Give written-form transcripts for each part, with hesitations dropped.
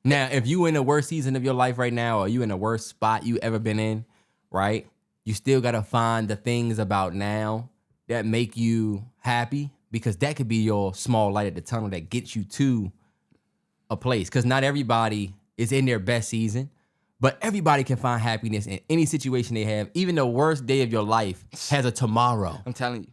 Now, if you in the worst season of your life right now, or you in the worst spot you ever been in, right? You still gotta find the things about now that make you happy, because that could be your small light at the tunnel that gets you to a place. Because not everybody is in their best season, but everybody can find happiness in any situation they have. Even the worst day of your life has a tomorrow. I'm telling you.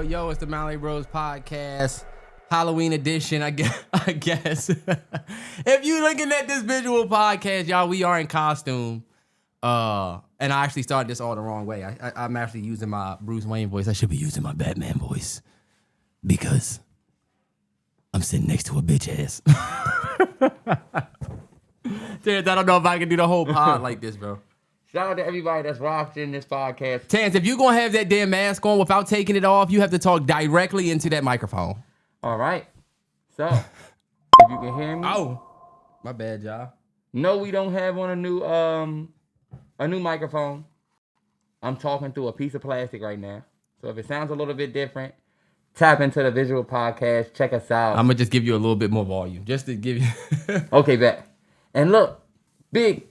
Yo, it's the MalloryBros podcast, Halloween edition, I guess. If you looking at this visual podcast, y'all, we are in costume. And I actually started this all the wrong way. I'm actually using my Bruce Wayne voice. I should be using my Batman voice because I'm sitting next to a bitch ass. Terrance, I don't know if I can do the whole pod like this, bro. Shout out to everybody that's watching this podcast. Terrance, if you're going to have that damn mask on without taking it off, you have to talk directly into that microphone. All right. So, if you can hear me. Oh, my bad, y'all. No, we don't have on a new microphone. I'm talking through a piece of plastic right now. So if it sounds a little bit different, tap into the visual podcast. Check us out. I'm going to just give you a little bit more volume, just to give you... Okay, bet. And look, big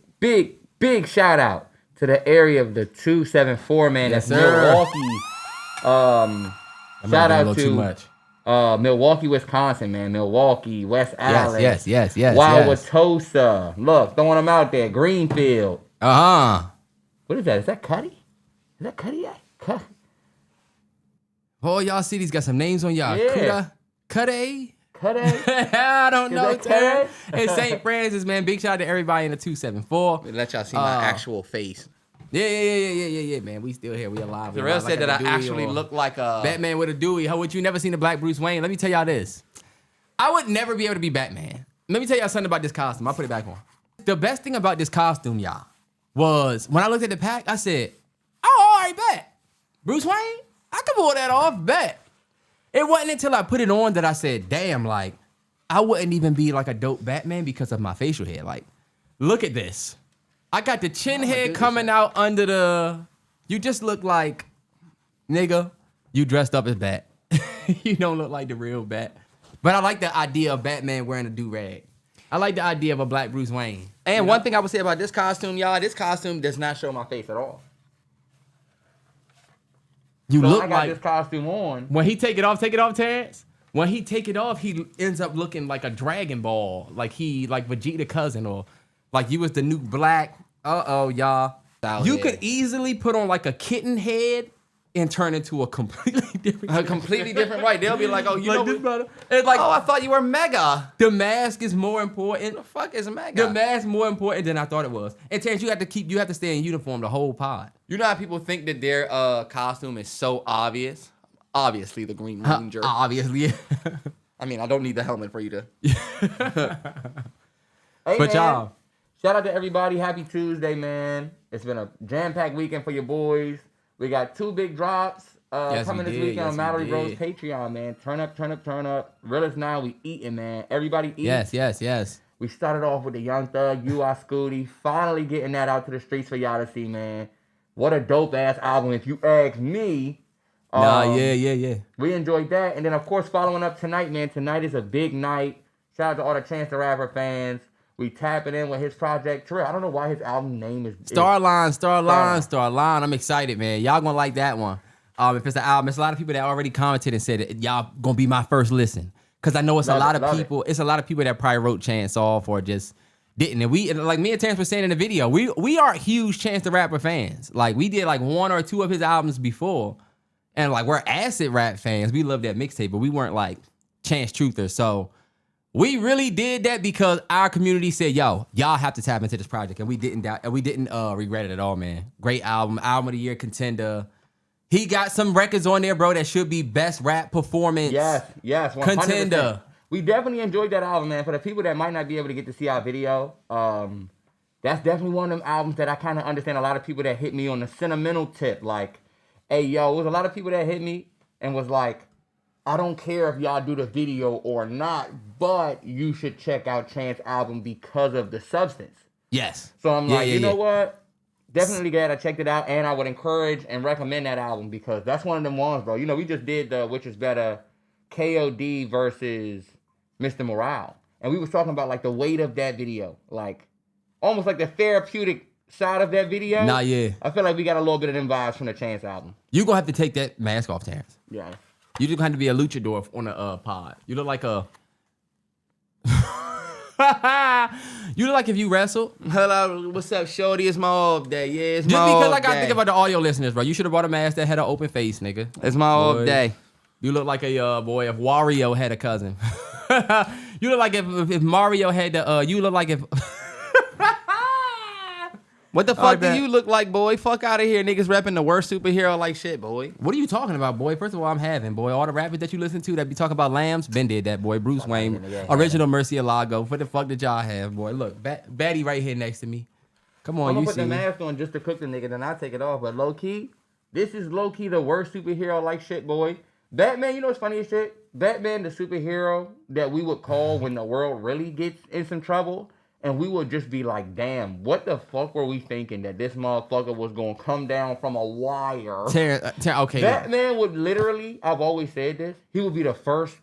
shout out to the area of the 274, man. Yes, that's sir. Milwaukee. Shout out to Milwaukee, Wisconsin, man. Milwaukee, West Allen. Yes. Wauwatosa. Look, throwing them out there. Greenfield. Uh-huh. What is that? Is that Cuddy? Is that Cuddy? Oh, y'all see these got some names on y'all. Yeah. Cuddy? I don't know, Terrell. It's St. Francis, man. Big shout out to everybody in the 274. Let y'all see my actual face. Yeah, man. We still here. We alive. Terrell said that I actually look like a... Batman with a Dewey. How would you never seen a black Bruce Wayne? Let me tell y'all this. I would never be able to be Batman. Let me tell y'all something about this costume. I'll put it back on. The best thing about this costume, y'all, was when I looked at the pack, I said, oh, all right, bet. Bruce Wayne? I can pull that off, bet. It wasn't until I put it on that I said, damn, like, I wouldn't even be like a dope Batman because of my facial hair. Like, look at this. I got the chin hair coming out under the... You just look like, nigga, you dressed up as Bat. You don't look like the real Bat. But I like the idea of Batman wearing a do-rag. I like the idea of a black Bruce Wayne. And one thing I would say about this costume, y'all, this costume does not show my face at all. You so look I got like this costume on. When he take it off, Terrance. When he take it off, he ends up looking like a Dragon Ball, like Vegeta cousin, or like you was the new black. Y'all. You could easily put on like a kitten head and turn into a completely different. Right? They'll be like, oh, you like know, this brother. It's like, oh, I thought you were Mega. The mask is more important. What the fuck is Mega? The mask more important than I thought it was. And Terrance, you have to stay in uniform the whole pod. You know how people think that their costume is so obvious? Obviously, the Green Ranger. Obviously. I mean, I don't need the helmet for you to. Hey, but y'all, shout out to everybody. Happy Tuesday, man. It's been a jam-packed weekend for your boys. We got 2 big drops coming this weekend on MalloryBros Patreon, man. Turn up. Realest now, we eating, man. Everybody eat. Yes. We started off with the Young Thug, U.I. Scooty. Finally getting that out to the streets for y'all to see, man. What a dope-ass album, if you ask me. Yeah. We enjoyed that. And then, of course, following up tonight, man. Tonight is a big night. Shout out to all the Chance the Rapper fans. We tapping in with his project. Terrell, I don't know why his album name is... Starline. I'm excited, man. Y'all gonna like that one. If it's an album, it's a lot of people that already commented and said that y'all gonna be my first listen. Because I know it's a lot of people. It's a lot of people that probably wrote Chance off or just didn't. And we, like me and Terrance were saying in the video, we are huge Chance the Rapper fans. Like, we did like 1 or 2 of his albums before. And like, we're acid rap fans. We love that mixtape, but we weren't like Chance truthers. So we really did that because our community said, yo, y'all have to tap into this project. And we didn't regret it at all, man. Great album of the year contender. He got some records on there, bro, that should be best rap performance. Yes, 100%. Contender. we definitely enjoyed that album, man. For the people that might not be able to get to see our video, that's definitely one of them albums that I kind of understand a lot of people that hit me on the sentimental tip. Like, hey, yo, it was a lot of people that hit me and was like, I don't care if y'all do the video or not, but you should check out Terrance's album because of the substance. Yes. So I'm like, you know what? Definitely glad I checked it out, and I would encourage and recommend that album because that's one of them ones, bro. You know, we just did the Which Is Better, KOD versus Mr. Morale, and we was talking about like the weight of that video, like almost like the therapeutic side of that video. Nah, yeah. I feel like we got a little bit of them vibes from the Terrance album. You gonna have to take that mask off, Terrance. Yeah. You just have to be a luchador on a pod. You look like a. You look like if you wrestled. Hello, what's up, shorty? It's my off day. Yeah, it's Just my because off I gotta day. think about the audio listeners, bro. You should have brought a mask that had an open face, nigga. It's my off Boy. day. You look like a boy if Wario had a cousin. You look like if Mario had the. You look like if. What the fuck do that- you look like, boy? Fuck out of here, niggas repping the worst superhero like shit, boy. What are you talking about, boy? First of all, I'm having, boy. All the rappers that you listen to that be talking about lambs, Ben did that, boy. Bruce Wayne, original Murcielago. What the fuck did y'all have, boy? Look, Batty right here next to me. Come on, I'm gonna you put see the me. mask on just to cook the nigga, then I take it off. But low key, this is low key the worst superhero like shit, boy. Batman, you know what's funny as shit? Batman, the superhero that we would call when the world really gets in some trouble. And we would just be like, damn, what the fuck were we thinking that this motherfucker was going to come down from a wire? Okay. Batman would literally, I've always said this, he would be the first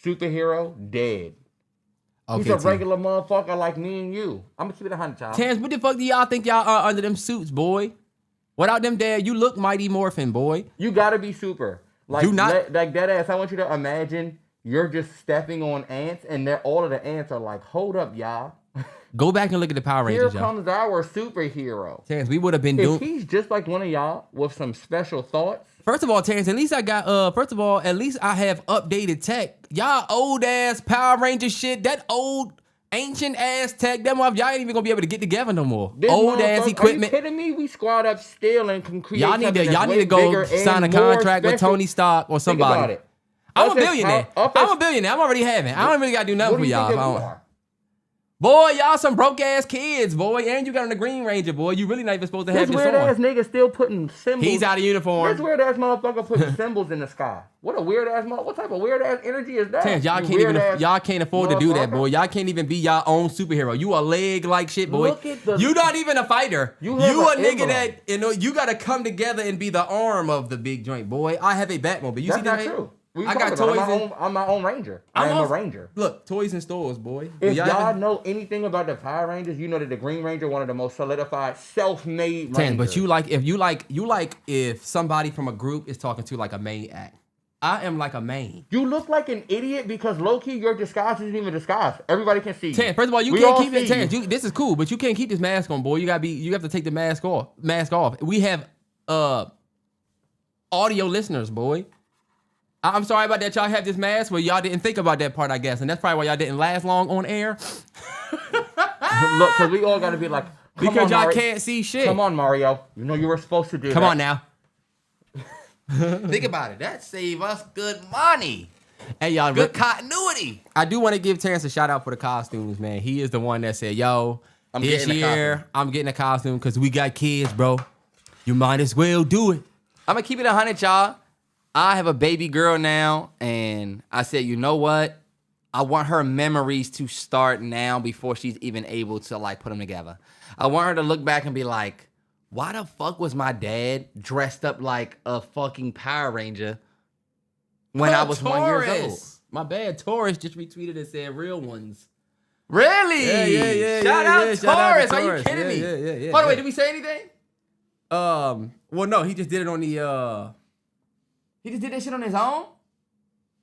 superhero dead. Okay, He's a regular motherfucker like me and you. I'm going to keep it 100, y'all. Terrance, what the fuck do y'all think y'all are under them suits, boy? Without them dad, you look Mighty Morphin, boy. You got to be super. Like, Do not- like that ass, I want you to imagine you're just stepping on ants and all of the ants are like, hold up, y'all. Go back and look at the Power Here Rangers, y'all. comes our superhero. Terrance, we would have been If doing. he's just like one of y'all with some special thoughts, First of all, Terrance, at least I got. First of all, at least I have updated tech. Y'all old ass Power Ranger shit. That old ancient ass tech. That motherfucker, y'all ain't even gonna be able to get together no more. this Old ass motherfucker- equipment. Are you kidding me? We squad up still and can create Y'all need something to. that's Y'all way need to go bigger sign a and more contract with special. Tony Stark or Think about somebody. it. I'm a Us as billionaire. us I'm as- a billionaire. I'm already having. I don't really gotta do nothing What for do you y'all. think if I that we don't- are? Boy, y'all some broke ass kids, boy. And you got on the Green Ranger, boy. You really not even supposed to have This this weird ass on. nigga still putting symbols. He's out of uniform. This weird ass motherfucker putting symbols in the sky. What a weird ass What type of weird ass energy is that? Terrance, y'all You can't even. weird-ass Y'all can't afford to do that, motherfucker. boy. Y'all can't even be y'all own superhero. You a leg like shit, boy. Look at the- You not even a fighter. You You have a an nigga emblem. that you gotta come together and be the arm of the big joint, boy. I have a Batmobile. You That's see not that? true. What you I got talking about? toys in. I'm my own ranger. I am a also- ranger. Look, toys in stores, boy. If Do y'all ever- know anything about the Power Rangers, you know that the Green Ranger one of the most solidified, self-made Terrance, Rangers. but you like if somebody from a group is talking to like a main act. I am like a main. You look like an idiot because low-key your disguise isn't even a disguise. Everybody can see you. Terrance, first of all, you We can't all keep it. see Terrance, you. this is cool, but you can't keep this mask on, boy. You have to take the mask off. We have audio listeners, boy. I'm sorry about that. Y'all have this mask, but y'all didn't think about that part, I guess, and that's probably why y'all didn't last long on air Look, because we all got to be like, come because on, y'all Mario. can't see shit. Come on, Mario. You know you were supposed to do Come that. on now. Think about it. That save us good money. Hey y'all, Good continuity. I do want to give Terrance a shout out for the costumes, man. He is the one that said, "Yo, I'm this getting a year I'm getting a costume because we got kids, bro. You might as well do it." I'm gonna keep it 100, y'all. I have a baby girl now, and I said, you know what? I want her memories to start now before she's even able to like put them together. I want her to look back and be like, why the fuck was my dad dressed up like a fucking Power Ranger when I was 1 year old? My bad. Taurus just retweeted and said real ones. Really? Shout out Taurus. Are you Taurus. kidding me? Yeah. By the way, did we say anything? Well, no, he just did it on the He just did that shit on his own?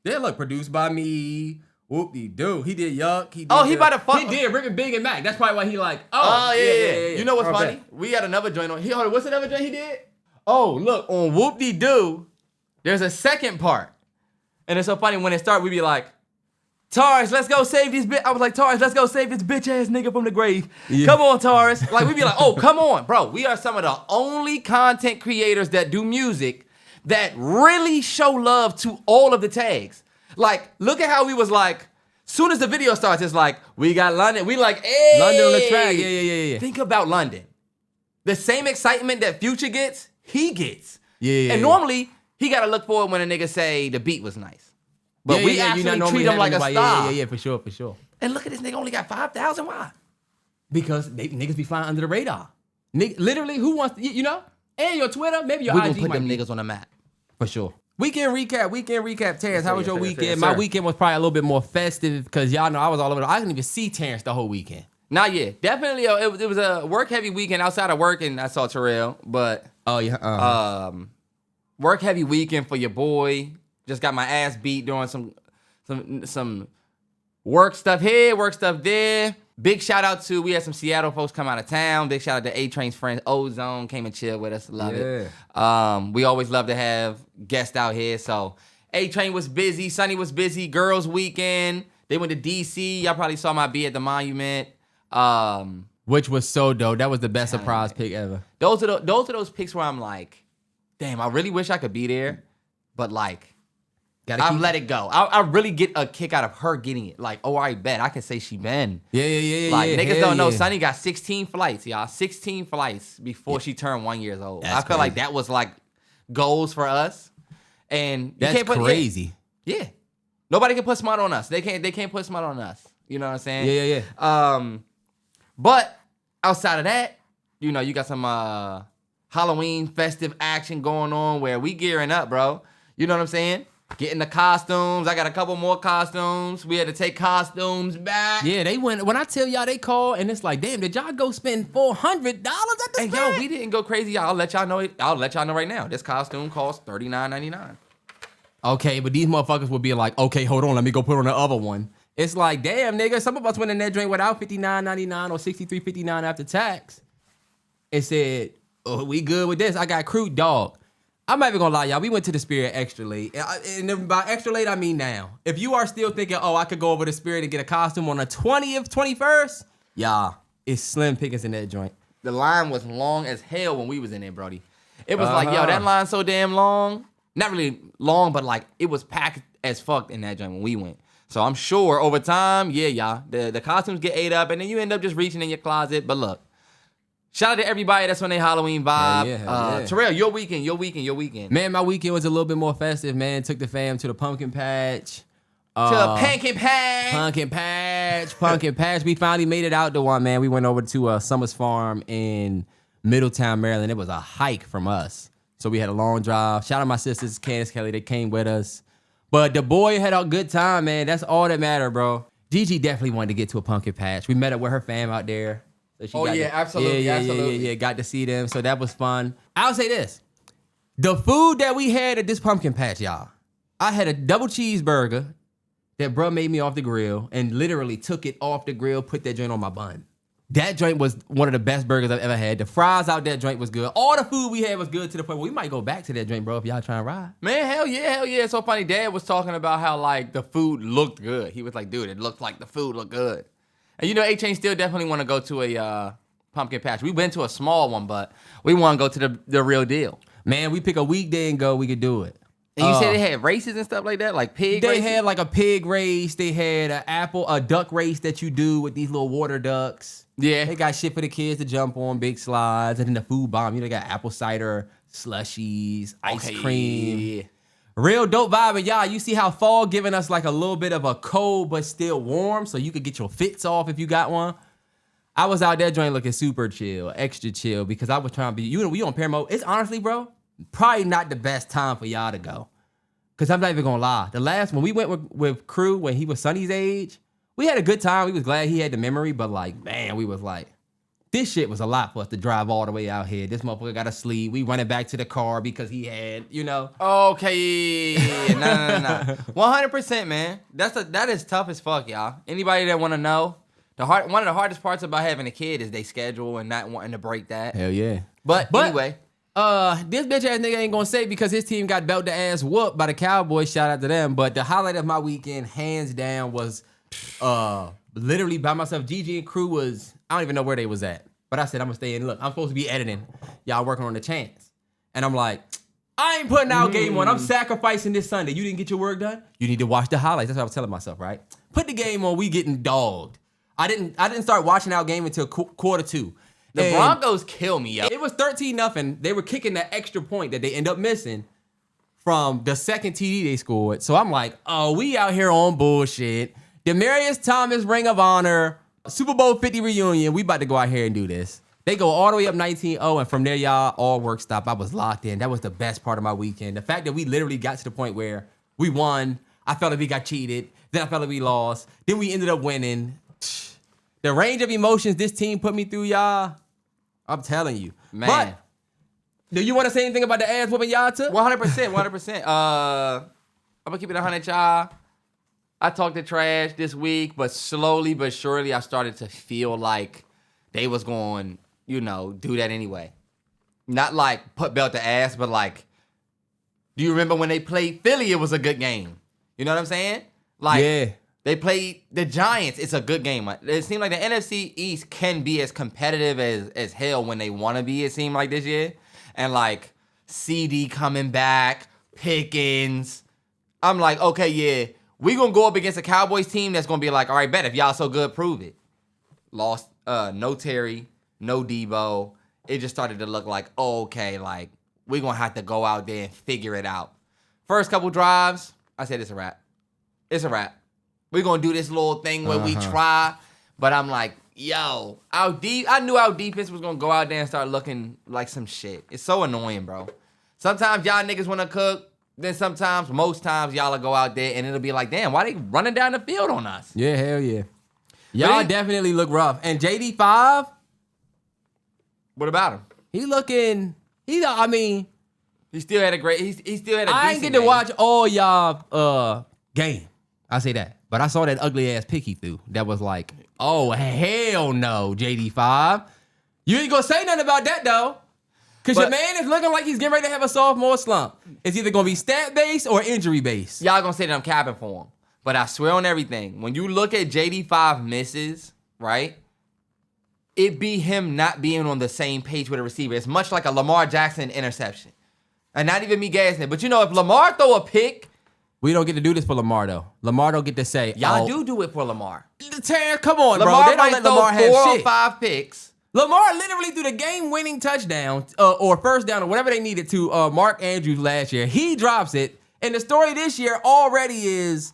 Yeah, look, produced by me. Whoop-de-doo. He did Yuck. He did Oh, he about to fuck- He did Rippin' Big and Mac. That's probably why he like, Oh, yeah. You know what's Okay. funny? We had another joint on. Hold on, what's another joint he did? Oh, look, on Whoop-de-Doo, there's a second part. And it's so funny, when it started, we be like, Taurus, let's go save this bitch. I was like, Taurus, let's go save this bitch ass nigga from the grave. Yeah. Come on, Taurus. Like, we be like, oh, come on. Bro, we are some of the only content creators that do music that really show love to all of the tags. Like, look at how we was like, Soon as the video starts, it's like, we got London. We like, hey. London on the track. Yeah. Think about London. The same excitement that Future gets, he gets. Yeah. And normally, he got to look forward when a nigga say the beat was nice. But we actually treat him like a star. Yeah, for sure. And look at this nigga only got 5,000. Why? Because niggas be flying under the radar. Literally, who wants to, you know? And your Twitter, maybe your We IG gonna put might them be. niggas on the map. For sure. Weekend recap. Terrance, how was your weekend? yes, My sir. weekend was probably a little bit more festive because y'all know I was all over. I didn't even see Terrance the whole weekend. Nah, yeah. Definitely, it was a work-heavy weekend outside of work, and I saw Terrell. But Oh, yeah. work-heavy weekend for your boy. Just got my ass beat doing some work stuff here, work stuff there. Big shout out to, we had some Seattle folks come out of town. Big shout out to A-Train's friends, Ozone, came and chilled with us. Love it. We always love to have guests out here. So A-Train was busy, Sunny was busy, girls weekend. They went to DC. Y'all probably saw my be at the Monument. Which was so dope. That was the best surprise pick ever. Those are those picks where I'm like, damn, I really wish I could be there. But like, I've let it go. I really get a kick out of her getting it. Like, oh, I bet. I can say she been. Yeah. Like, niggas Hell don't know. yeah. Sonny got 16 flights, y'all. 16 flights before she turned 1 year old. That's I feel like crazy. that was like goals for us. And you That's can't put crazy. Yeah. Nobody can put smart on us. They can't put smart on us. You know what I'm saying? Yeah. But outside of that, you know, you got some Halloween festive action going on where we gearing up, bro. You know what I'm saying? Getting the costumes. I got a couple more costumes. We had to take costumes back. Yeah, they went. When I tell y'all they called and it's like, damn, did y'all go spend $400 at this And fair? yo, we didn't go crazy. I'll let y'all know. I'll let y'all know right now. This costume costs $39.99. Okay, but these motherfuckers would be like, okay, hold on, let me go put on the other one. It's like, damn, nigga, some of us went in that drink without $59.99 or $63.59 after tax. It said, oh, we good with this. I got crew, dog. I'm not even gonna lie, y'all. We went to the Spirit extra late. And by extra late, I mean now. If you are still thinking, oh, I could go over to Spirit and get a costume on the 20th, 21st, y'all, it's slim pickings in that joint. The line was long as hell when we was in there, Brody. It was like, yo, that line's so damn long. Not really long, but like it was packed as fuck in that joint when we went. So I'm sure over time, yeah, y'all, the costumes get ate up and then you end up just reaching in your closet. But look, shout out to everybody that's on their Halloween vibe. Hell yeah. Terrell, your weekend. Man, my weekend was a little bit more festive, man. Took the fam to the pumpkin patch. To the pumpkin patch. We finally made it out to one, man. We went over to Summers Farm in Middletown, Maryland. It was a hike from us. So we had a long drive. Shout out my sisters, Candace, Kelly. They came with us. But the boy had a good time, man. That's all that mattered, bro. Gigi definitely wanted to get to a pumpkin patch. We met up with her fam out there. So absolutely. Yeah. Got to see them. So that was fun. I'll say this. The food that we had at this pumpkin patch, y'all. I had a double cheeseburger that bruh made me off the grill and literally took it off the grill, put that joint on my bun. That joint was one of the best burgers I've ever had. The fries out that joint was good. All the food we had was good to the point where we might go back to that joint, bro, if y'all trying to ride. Man, hell yeah. It's so funny. Dad was talking about how like the food looked good. He was like, dude, it looked like the food looked good. And you know, A-Chain still definitely want to go to a pumpkin patch. We went to a small one, but we want to go to the real deal. Man, we pick a weekday and go, we could do it. And you said they had races and stuff like that, like pig races? They had like a pig race. They had a duck race that you do with these little water ducks. Yeah. They got shit for the kids to jump on, big slides. And then the food bomb, you know, they got apple cider, slushies, ice cream. Yeah. Real dope vibe. And y'all, you see how fall giving us like a little bit of a cold but still warm so you could get your fits off if you got one. I was out there joint looking super chill, extra chill, because I was trying to be, you know, we on Paramount. It's honestly, bro, probably not the best time for y'all to go. Because I'm not even going to lie. The last, when we went with crew, when he was Sonny's age, we had a good time. We was glad he had the memory, but like, man, we was like, this shit was a lot for us to drive all the way out here. This motherfucker got to sleep. We running back to the car because he had, you know. Okay. No. 100%, man. That is tough as fuck, y'all. Anybody that want to know, one of the hardest parts about having a kid is they schedule and not wanting to break that. Hell yeah. But anyway. This bitch ass nigga ain't gonna say because his team got belt the ass whooped by the Cowboys. Shout out to them. But the highlight of my weekend, hands down, was literally by myself. Gigi and crew was, I don't even know where they was at. But I said, I'm gonna stay in. Look, I'm supposed to be editing. Y'all working on the chance. And I'm like, I ain't putting out game on. I'm sacrificing this Sunday. You didn't get your work done? You need to watch the highlights. That's what I was telling myself, right? Put the game on. We getting dogged. I didn't start watching our game until quarter 2. The Broncos kill me, yo. It was 13-0. They were kicking that extra point that they end up missing from the second TD they scored. So I'm like, oh, we out here on bullshit. Demaryius Thomas Ring of Honor, Super Bowl 50 reunion. We about to go out here and do this. They go all the way up 19-0, and from there, y'all, all work stopped. I was locked in. That was the best part of my weekend. The fact that we literally got to the point where we won. I felt like we got cheated. Then I felt like we lost. Then we ended up winning. The range of emotions this team put me through, y'all, I'm telling you. Man. But, do you want to say anything about the ass whooping y'all took? 100%. I'm going to keep it 100, y'all. I talked to trash this week, but slowly but surely I started to feel like they was going, do that anyway. Not like put belt to ass, but like, do you remember when they played Philly? It was a good game. You know what I'm saying? Like, yeah. They played the Giants. It's a good game. It seemed like the NFC East can be as competitive as hell when they want to be, it seemed like this year. And like CD coming back, Pickens. I'm like, okay, yeah, we going to go up against a Cowboys team that's going to be like, all right, bet if y'all so good, prove it. Lost, no Terry, no Debo. It just started to look like, okay, like we're going to have to go out there and figure it out. First couple drives, I said it's a wrap. It's a wrap. We're going to do this little thing where we try, but I'm like, yo, I knew our defense was going to go out there and start looking like some shit. It's so annoying, bro. Sometimes y'all niggas want to cook, then most times y'all will go out there and it'll be like, damn, why they running down the field on us? Yeah, hell yeah. Y'all definitely look rough. And JD5, what about him? He still had a great, he still had a I decent ain't get to game. watch all y'all game. I say that. But I saw that ugly ass pick he threw. That was like, oh, hell no, JD5. You ain't gonna say nothing about that, though. Because your man is looking like he's getting ready to have a sophomore slump. It's either gonna be stat-based or injury-based. Y'all gonna say that I'm capping for him. But I swear on everything, when you look at JD5 misses, right? It be him not being on the same page with a receiver. It's much like a Lamar Jackson interception. And not even me gassing it. But if Lamar throw a pick, we don't get to do this for Lamar, though. Lamar don't get to say, y'all do it for Lamar. Terrance, come on, Lamar bro. They don't let Lamar have 4 or shit. 5 picks. Lamar literally threw the game-winning touchdown or first down or whatever they needed to Mark Andrews last year. He drops it. And the story this year already is...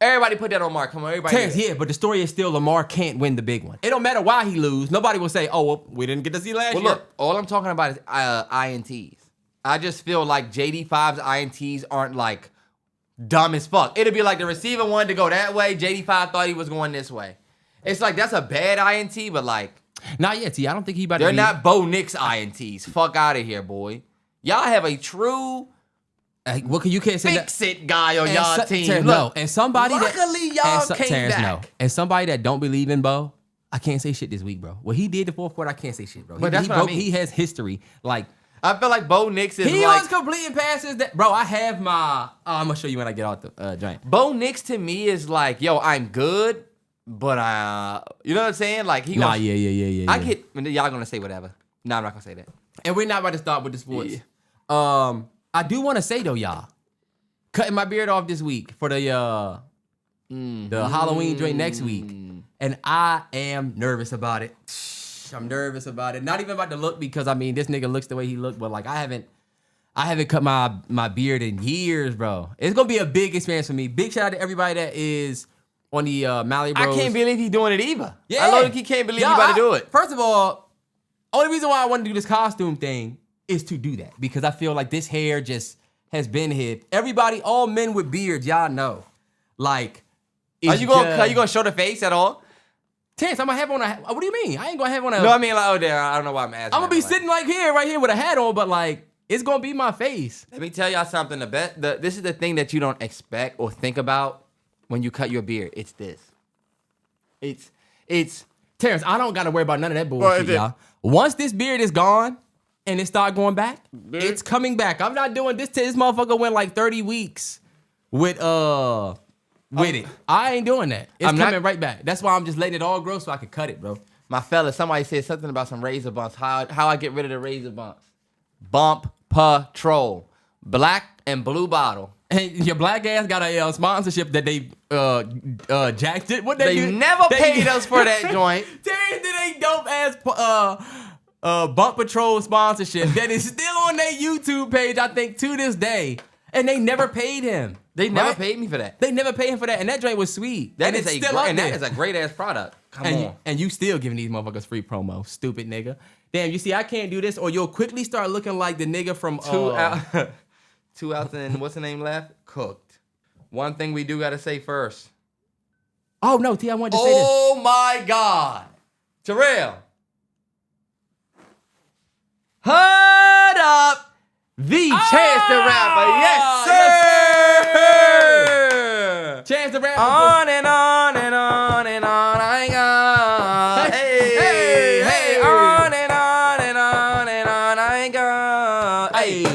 Everybody put that on Mark. Come on, everybody. Terrance, yeah, but the story is still Lamar can't win the big one. It don't matter why he lose. Nobody will say, oh, well, we didn't get to see last year. Look, all I'm talking about is INTs. I just feel like JD5's INTs aren't like... dumb as fuck. It'd be like the receiver wanted to go that way. JD5 thought he was going this way. It's like that's a bad INT, but like, not yet, T. I don't think he about they're to be. not Bo Nix INTs. Fuck out of here, boy. Y'all have a true what can you can't say fix it guy on y'all team. Terrance, Look, no, and somebody luckily y'all came Terrance, back. No, and somebody that don't believe in Bo, I can't say shit this week, bro. What he did the fourth quarter, I can't say shit, bro. But that's what I mean. He has history, like. I feel like Bo Nix is he like... was completing passes that... Bro, I have my... I'm going to show you when I get out the joint. Bo Nix to me is like, yo, I'm good, but you know what I'm saying? Like, he Nah, gonna, yeah. I get... Y'all going to say whatever. No, I'm not going to say that. And we're not about to start with the sports. Yeah. I do want to say, though, y'all, cutting my beard off this week for the Halloween joint next week. And I am nervous about it. I'm nervous about it. Not even about the look because this nigga looks the way he looked, but like I haven't cut my beard in years, bro. It's gonna be a big experience for me. Big shout out to everybody that is on the MalloryBros. I can't believe he's doing it either. Yeah. I low-key can't believe he about to do it. First of all, only reason why I want to do this costume thing is to do that because I feel like this hair just has been hit. Everybody, all men with beards, y'all know. Like, Are you gonna show the face at all? Terrance, I'm gonna have on a. What do you mean? I ain't gonna have on a. No, I mean like I don't know why I'm asking. I'm gonna be sitting like right here with a hat on, but like it's gonna be my face. Let me tell y'all something. This is the thing that you don't expect or think about when you cut your beard. It's this. It's Terrance, I don't gotta worry about none of that bullshit, y'all. Once this beard is gone and it start going back, it's coming back. I'm not doing this till this motherfucker went like 30 weeks with it. I ain't doing that. It's coming right back. That's why I'm just letting it all grow so I can cut it, bro. My fella, somebody said something about some razor bumps. How I get rid of the razor bumps? Bump patrol. Black and Blue Bottle. And your black ass got a sponsorship that they jacked it. What They never paid us for that joint. Terrance did a dope ass Bump Patrol sponsorship that is still on their YouTube page, I think, to this day. And they never paid him. They never paid me for that. They never paid him for that. And that joint was sweet. That is a great ass product. Come on. And you still giving these motherfuckers free promo, stupid nigga. Damn, you see, I can't do this, or you'll quickly start looking like the nigga from 2 outs and what's the name left? Cooked. One thing we do gotta say first. Oh no, T, I wanted to say this. Oh my God. Terrell. Hold up. The Chance the Rapper. Yes, sir. Chance the Rapper. On and on and on and on. I got. Hey. On and on and on and on. I got. Hey.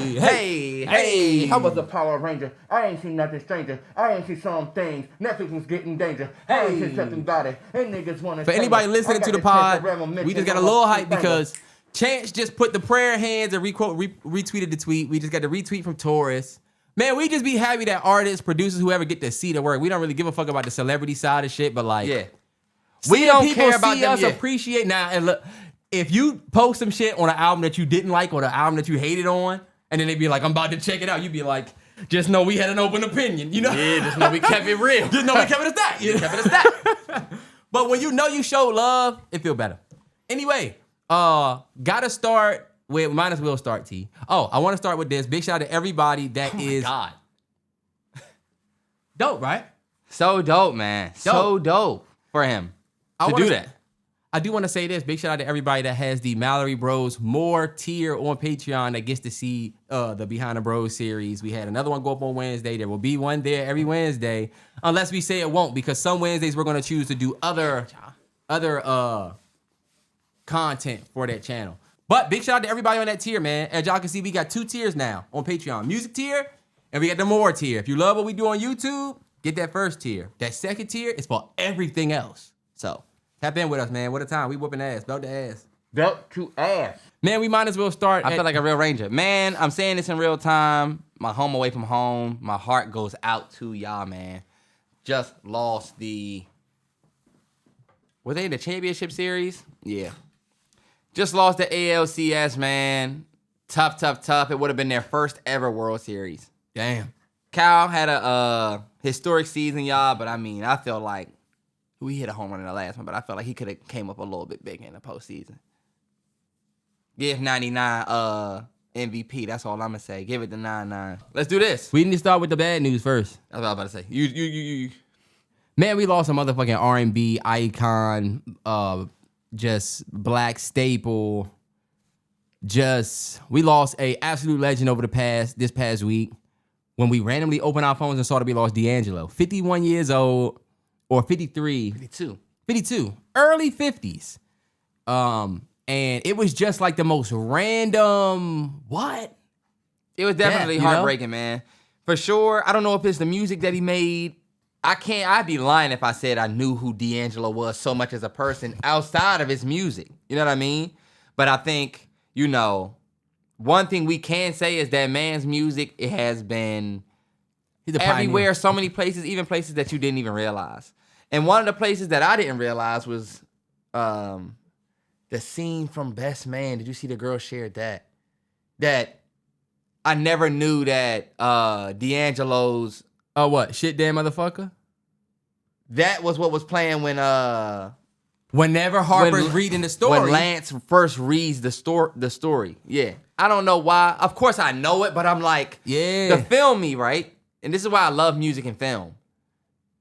I was a Power Ranger. I ain't seen nothing stranger. I ain't seen some things. Netflix was getting danger. I ain't seen something about it. And niggas want to. For anybody listening to the pod, we just got a little hype because Chance just put the prayer hands and retweeted the tweet. We just got the retweet from Taurus. Man, we just be happy that artists, producers, whoever get to see the work. We don't really give a fuck about the celebrity side of shit, but like, yeah, we don't people care about see them. us appreciate now. And look, if you post some shit on an album that you didn't like or the album that you hated on, and then they be like, I'm about to check it out, you be like, just know we had an open opinion, you know? Yeah, just know we kept it real. Just know we kept it a stack. Kept it a stack. But when you know you show love, it feel better. Anyway, gotta start with, might as well start, T. Oh, I want to start with this. Big shout out to everybody that is God. dope, right? So dope, man. So dope for him to do that. I do want to say this. Big shout out to everybody that has the MalloryBros More tier on Patreon that gets to see the Behind the Bros series. We had another one go up on Wednesday. There will be one there every Wednesday, unless we say it won't, because some Wednesdays we're going to choose to do other content for that channel. But big shout out to everybody on that tier, man. As y'all can see, we got 2 tiers now on Patreon. Music tier, and we got the More tier. If you love what we do on YouTube, get that first tier. That second tier is for everything else. So tap in with us, man. What a time. We whooping ass. Belt to ass. Belt to ass. Man, we might as well start. I feel like a real ranger. Man, I'm saying this in real time. My home away from home. My heart goes out to y'all, man. Just lost were they in the championship series? Yeah. Just lost the ALCS, man. Tough. It would have been their first ever World Series. Damn. Kyle had a historic season, y'all, but I mean, I feel like we hit a home run in the last one, but I felt like he could have came up a little bit bigger in the postseason. Give 99 MVP. That's all I'm gonna say. Give it the 99. Let's do this. We need to start with the bad news first. That's what I was about to say. You. Man, we lost a motherfucking R&B icon, just black staple. We lost a absolute legend over this past week when we randomly opened our phones and saw that we lost D'Angelo, 51 years old. Or 53. 52. Early 50s. And it was just like the most random, what? It was definitely heartbreaking, man. For sure. I don't know if it's the music that he made. I'd be lying if I said I knew who D'Angelo was so much as a person outside of his music. You know what I mean? But I think, one thing we can say is that man's music, it has been everywhere, so many places, even places that you didn't even realize. And one of the places that I didn't realize was the scene from Best Man. Did you see the girl shared that? That I never knew that D'Angelo's... what? Shit damn motherfucker? That was what was playing when... Whenever Harper's reading the story. When Lance first reads the story. Yeah. I don't know why. Of course I know it, but I'm like... Yeah. The film me, right? And this is why I love music and film.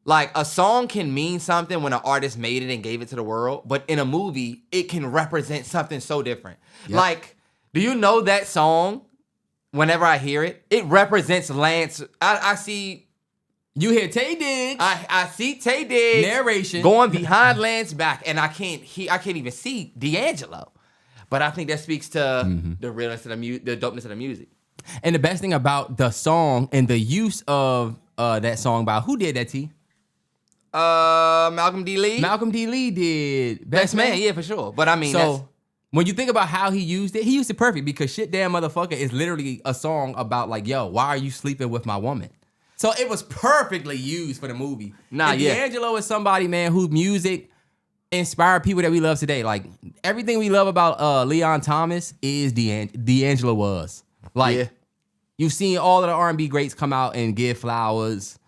Like, a song can mean something when an artist made it and gave it to the world, but in a movie, it can represent something so different. Yep. Like, do you know that song, whenever I hear it, it represents Lance. I see... You hear Tay Diggs. I see Tay Diggs. Narration. Going behind Lance's back, and I can't even see D'Angelo. But I think that speaks to the realness of the dopeness of the music. And the best thing about the song and the use of that song by who did that, T? Malcolm D. Lee. Malcolm D. Lee did Best Man, yeah, for sure. But I mean, when you think about how he used it perfect because Shit Damn Motherfucker is literally a song about like, yo, why are you sleeping with my woman? So it was perfectly used for the movie. And D'Angelo is somebody, man, whose music inspired people that we love today. Like everything we love about Leon Thomas is D'Angelo was. Like you've seen all of the R&B greats come out and give flowers.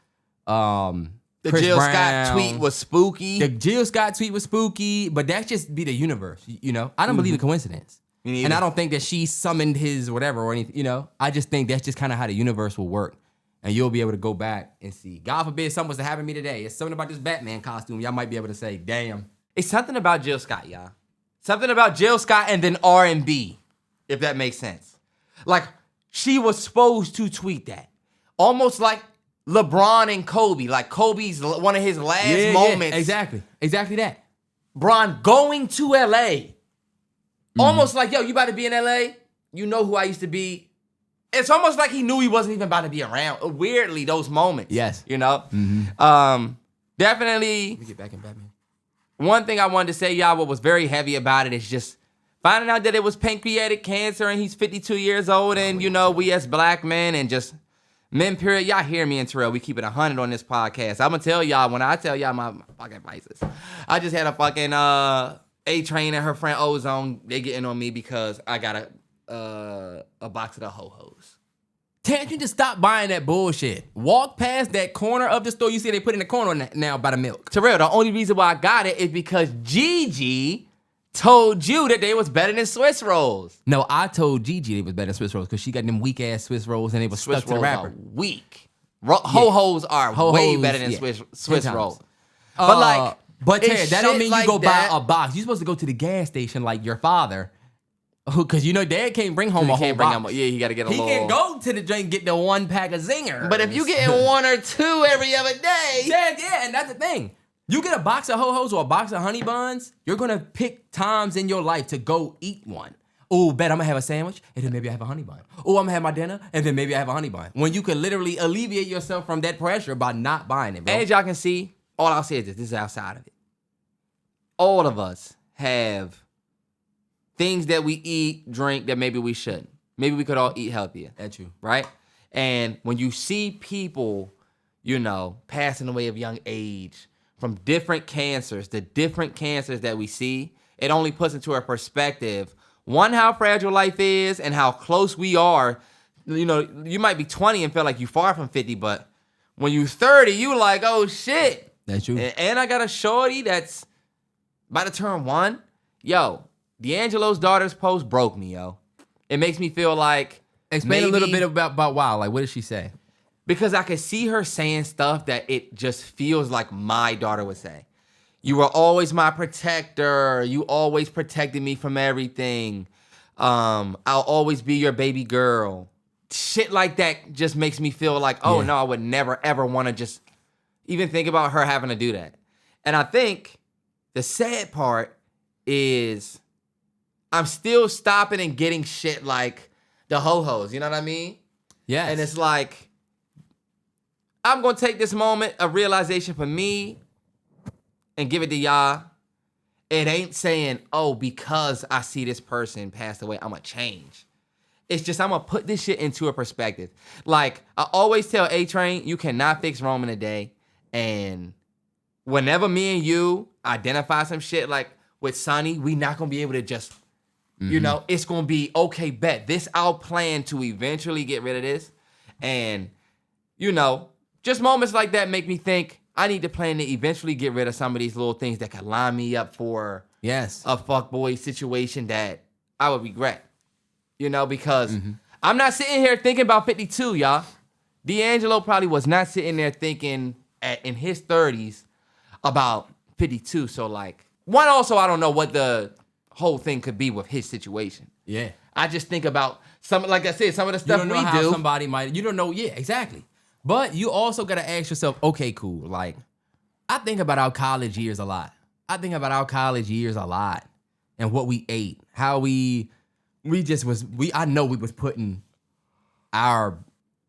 The Chris Jill Brown. Scott tweet was spooky. The Jill Scott tweet was spooky, but that's just be the universe, you know? I don't believe in coincidence. And I don't think that she summoned his whatever or anything, you know? I just think that's just kind of how the universe will work. And you'll be able to go back and see. God forbid something was to happen to me today. It's something about this Batman costume. Y'all might be able to say, damn. It's something about Jill Scott, y'all. Something about Jill Scott and then R&B, if that makes sense. Like, she was supposed to tweet that. Almost like LeBron and Kobe. Like, Kobe's one of his last moments. Yeah, exactly that. Bron going to LA. Almost like, yo, you about to be in LA? You know who I used to be. It's almost like he knew he wasn't even about to be around. Weirdly, those moments. Yes. You know? Definitely. Let me get back in Batman. One thing I wanted to say, y'all, what was very heavy about it is just finding out that it was pancreatic cancer and he's 52 years old and, you know, we as black men and just men, period. Y'all hear me and Terrell. We keep it 100 on this podcast. I'm going to tell y'all, when I tell y'all my fucking vices, I just had a fucking A-Train and her friend Ozone. They getting on me because I got a box of the ho-hos. Terrance, you just stop buying that bullshit. Walk past that corner of the store you see they put in the corner now by the milk. Terrell, the only reason why I got it is because Gigi told you that they was better than Swiss rolls. No, I told Gigi they was better than Swiss rolls because she got them weak ass Swiss rolls and they was Swiss stuck to the rolls wrapper. are weak. Ho-hos are way better than Swiss rolls. But like, but Terrance, that don't mean like you go that, buy a box. You're supposed to go to the gas station like your father. Because you know Dad can't bring home a whole box. He got to get a little. He can go to the drink and get the 1 pack of Zinger. But if you getting 1 or 2 every other day. Yeah, and that's the thing. You get a box of Ho-Hos or a box of honey buns, you're going to pick times in your life to go eat one. Oh, bet I'm going to have a sandwich, and then maybe I have a honey bun. Oh, I'm going to have my dinner, and then maybe I have a honey bun. When you can literally alleviate yourself from that pressure by not buying it, bro. As y'all can see, all I'll say is this is outside of it. All of us have things that we eat, drink that maybe we shouldn't. Maybe we could all eat healthier. That's true. Right? And when you see people, you know, passing away of young age from different cancers, the different cancers that we see, it only puts into a perspective, one, how fragile life is and how close we are. You know, you might be 20 and feel like you're far from 50, but when you're 30, you like, oh, shit. That's true. And I got a shorty that's about to turn 1. Yo, D'Angelo's daughter's post broke me, yo. It makes me feel like Explain a little bit about wow. Like, what did she say? Because I could see her saying stuff that it just feels like my daughter would say. You were always my protector. You always protected me from everything. I'll always be your baby girl. Shit like that just makes me feel like, oh, no, I would never, ever want to just even think about her having to do that. And I think the sad part is I'm still stopping and getting shit like the ho-hos. You know what I mean? Yeah. And it's like, I'm going to take this moment of realization for me and give it to y'all. It ain't saying, oh, because I see this person passed away, I'm going to change. It's just I'm going to put this shit into a perspective. Like, I always tell A-Train, you cannot fix Rome in a day. And whenever me and you identify some shit like with Sonny, we not going to be able to just, you know, it's going to be, okay, bet. This our plan to eventually get rid of this. And, you know, just moments like that make me think I need to plan to eventually get rid of some of these little things that could line me up for a fuckboy situation that I would regret. You know, because I'm not sitting here thinking about 52, y'all. D'Angelo probably was not sitting there thinking in his 30s about 52. So, like, one, also, I don't know what the whole thing could be with his situation. Yeah. I just think about some, like I said, some of the stuff you don't know we how do. Somebody might, you don't know, yeah, exactly. But you also got to ask yourself, okay, cool. Like, I think about our college years a lot. And what we ate. How I know we was putting our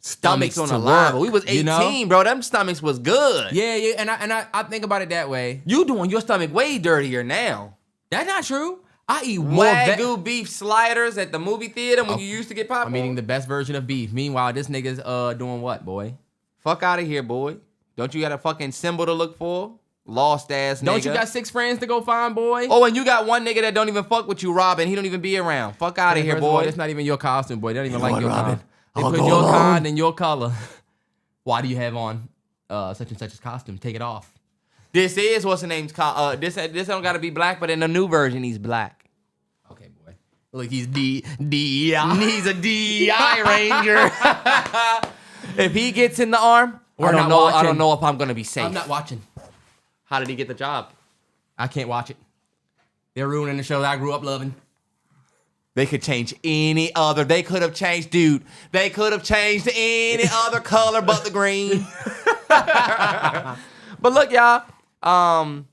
stomachs on to the line. work. We was 18, you know? bro. Them stomachs was good. Yeah. And I think about it that way. You doing your stomach way dirtier now. That's not true. I eat more Wagyu beef sliders at the movie theater when you used to get popcorn. I'm eating the best version of beef. Meanwhile, this nigga's doing what, boy? Fuck out of here, boy. Don't you got a fucking symbol to look for? Lost ass nigga. Don't you got 6 friends to go find, boy? Oh, and you got one nigga that don't even fuck with you, Robin. He don't even be around. Fuck out of here, boy. It's not even your costume, boy. They don't even like your Robin. kind. They put your kind in your color. Why do you have on such and such's costume? Take it off. This is what's the name's called. This don't gotta be black, but in the new version, he's black. Okay, boy. Look, he's DEI. He's a DEI ranger. If he gets in the arm, I don't know if I'm gonna be safe. I'm not watching. How did he get the job? I can't watch it. They're ruining the show that I grew up loving. They could change any other. They could have changed, dude. They could have changed any other color but the green. But look, y'all. I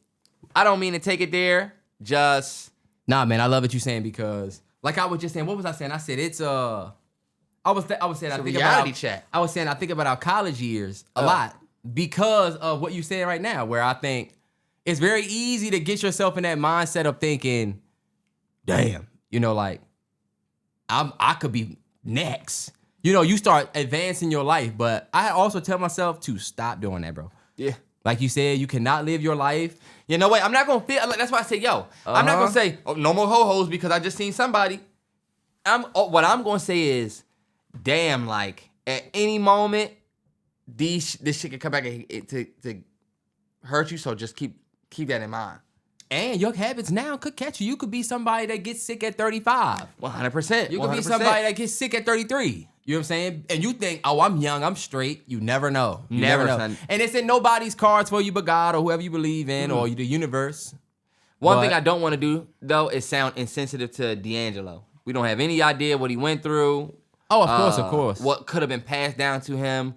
don't mean to take it there. Just nah, man. I love what you're saying because, like I was just saying, what was I saying? I said it's I was saying I think reality about check. I was saying I think about our college years a lot because of what you're saying right now, where I think it's very easy to get yourself in that mindset of thinking, damn, you know, like I could be next. You know, you start advancing your life, but I also tell myself to stop doing that, bro. yeah. Like you said, you cannot live your life. You know what? I'm not gonna feel. That's why I say, yo. I'm not gonna say no more ho-hos because I just seen somebody. What I'm gonna say is, damn, like at any moment, this shit could come back to hurt you. So just keep that in mind. And your habits now could catch you. You could be somebody that gets sick at 35. 100%. You could be somebody that gets sick at 33. You know what I'm saying? And you think, oh, I'm young, I'm straight. You never know. You never know. Son. And it's in nobody's cards for you but God or whoever you believe in or the universe. One thing I don't want to do, though, is sound insensitive to D'Angelo. We don't have any idea what he went through. Oh, of course. What could have been passed down to him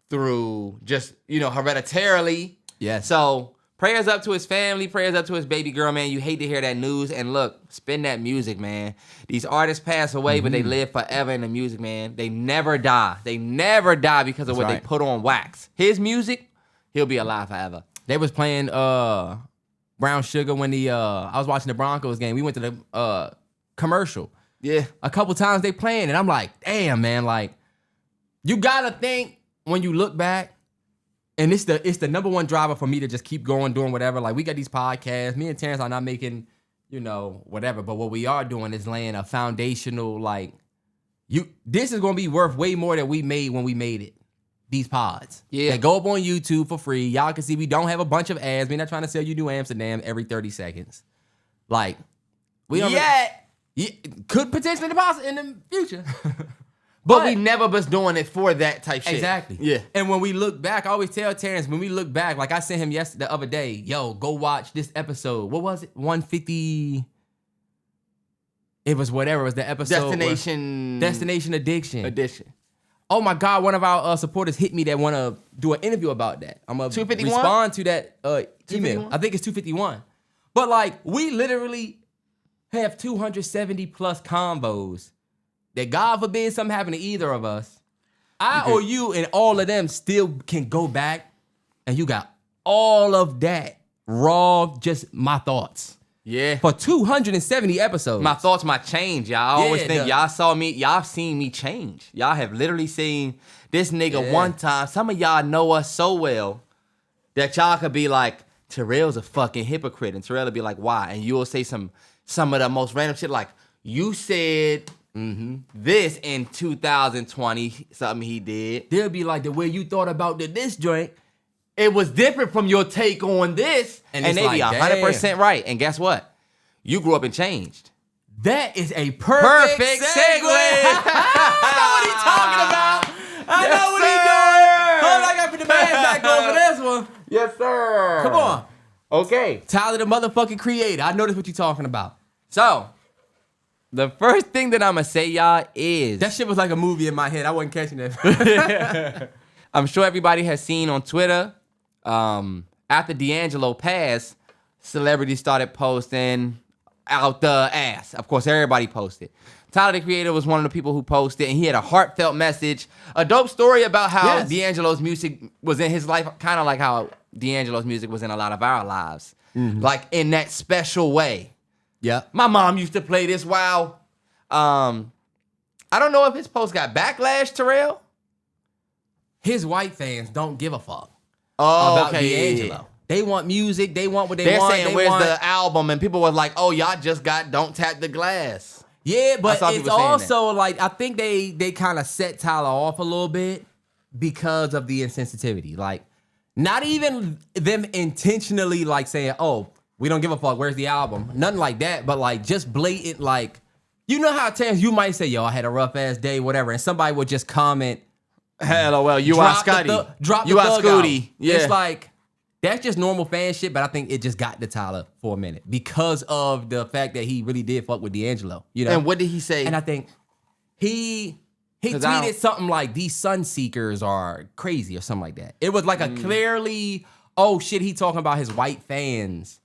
through just, hereditarily. Yes. So prayers up to his family, prayers up to his baby girl, man. You hate to hear that news. And look, spin that music, man. These artists pass away, but they live forever in the music, man. They never die. They never die because of what they put on wax. His music, he'll be alive forever. They was playing Brown Sugar when I was watching the Broncos game. We went to the commercial. Yeah. A couple times they playing, and I'm like, damn, man, like, you gotta think when you look back, and it's the number one driver for me to just keep going, doing whatever. Like, we got these podcasts. Me and Terrance are not making, whatever. But what we are doing is laying a foundational, this is going to be worth way more than we made when we made it. These pods. Yeah. They go up on YouTube for free. Y'all can see we don't have a bunch of ads. We're not trying to sell you New Amsterdam every 30 seconds. Like, we don't... could potentially in the future. But we never was doing it for that type shit. Exactly. Yeah. And when we look back, I always tell Terrance, when we look back, like I sent him the other day, yo, go watch this episode. What was it? 150. It was whatever. It was the episode. Destination Addiction. Oh my God, one of our supporters hit me that want to do an interview about that. I'm going to respond to that email. I think it's 251. But like, we literally have 270 plus convos that God forbid something happen to either of us. I or you and all of them still can go back and you got all of that raw, just my thoughts. Yeah. For 270 episodes. My thoughts might change, y'all. I always think y'all seen me change. Y'all have literally seen this nigga one time. Some of y'all know us so well that y'all could be like, Terrell's a fucking hypocrite. And Terrell will be like, why? And you'll say some of the most random shit like, you said this in 2020, something he did. They'll be like, the way you thought about this joint, it was different from your take on this. And they be 100% right. And guess what? You grew up and changed. That is a perfect segue. I know what he's talking about. I know what he's doing. Hold on, I got to put the man back on for this one. Yes, sir. Come on. Okay. Tyler, the motherfucking creator. I noticed what you're talking about. So, the first thing that I'm going to say, y'all, is... That shit was like a movie in my head. I wasn't catching that. I'm sure everybody has seen on Twitter, after D'Angelo passed, celebrities started posting out the ass. Of course, everybody posted. Tyler, the Creator, was one of the people who posted, and he had a heartfelt message, a dope story about how D'Angelo's music was in his life, kind of like how D'Angelo's music was in a lot of our lives. Like, in that special way. Yeah. My mom used to play this. Wow. I don't know if his post got backlash, Terrell. His white fans don't give a fuck about D'Angelo. Yeah. They want music. They want what They're want. saying, where's the album? And people were like, oh, y'all just got Don't Tap the Glass. Yeah, but it's also that. like, I think they kind of set Tyler off a little bit because of the insensitivity. Like, not even them intentionally like saying, oh, we don't give a fuck, where's the album? Nothing like that, but like just blatant, like, you know how at times you might say, yo, I had a rough ass day, whatever, and somebody would just comment, LOL, you are Scotty. Drop you the are thug out. Scooty. Yeah. It's like, that's just normal fan shit, but I think it just got to Tyler for a minute because of the fact that he really did fuck with D'Angelo. You know? And what did he say? And I think he tweeted something like, these sun seekers are crazy or something like that. It was like a clearly, oh shit, he talking about his white fans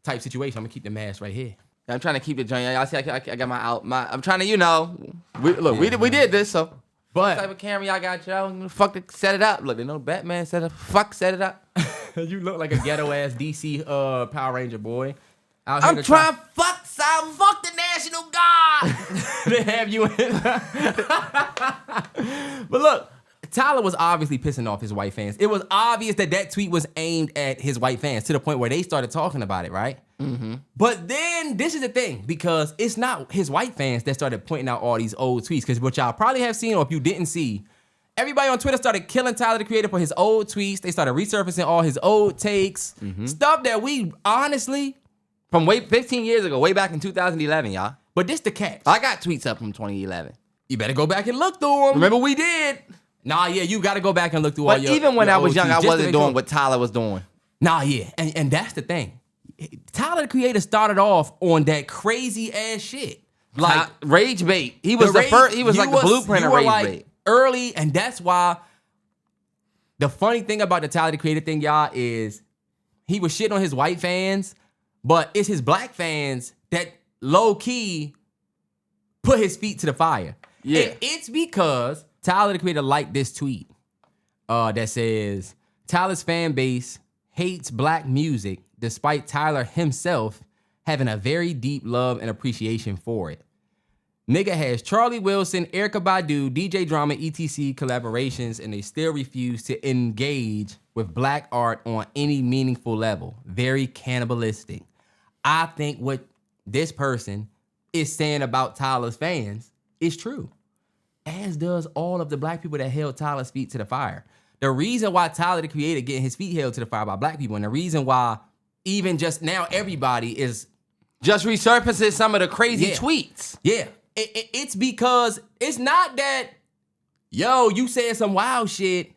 type situation. I'm gonna keep the mask right here. I'm trying to keep it joint. Y'all see, I got I'm trying to, we did this, so. But what type of camera y'all got, y'all? Fuck to set it up. Look, they know Batman set it up. you look like a ghetto ass DC Power Ranger boy. I'm trying to fuck the National Guard. They have you in. But look, Tyler was obviously pissing off his white fans. It was obvious that tweet was aimed at his white fans to the point where they started talking about it, right? Mm-hmm. But then this is the thing, because it's not his white fans that started pointing out all these old tweets. Because what y'all probably have seen, or if you didn't see, everybody on Twitter started killing Tyler, the Creator, for his old tweets. They started resurfacing all his old takes, stuff that we honestly, from 15 years ago, way back in 2011, y'all. But this the catch. I got tweets up from 2011. You better go back and look through them. Remember we did. Nah, yeah, you got to go back and look through all But your. even when I was young, I wasn't doing what. what Tyler was doing. Nah, yeah, and that's the thing. Tyler, the Creator, started off on that crazy ass shit, like rage bait. He was the first. He was like the blueprint of rage bait. Early, and that's why. The funny thing about the Tyler, the Creator thing, y'all, is he was shitting on his white fans, but it's his black fans that low key put his feet to the fire. Yeah, and it's because Tyler, the Creator, liked this tweet that says Tyler's fan base hates black music despite Tyler himself having a very deep love and appreciation for it. Nigga has Charlie Wilson, Erykah Badu, DJ Drama, etc. collaborations, and they still refuse to engage with black art on any meaningful level. Very cannibalistic. I think what this person is saying about Tyler's fans is true, as does all of the black people that held Tyler's feet to the fire. The reason why Tyler, the Creator, getting his feet held to the fire by black people, and the reason why even just now everybody is just resurfacing some of the crazy tweets. Yeah. It's because it's not that, yo, you said some wild shit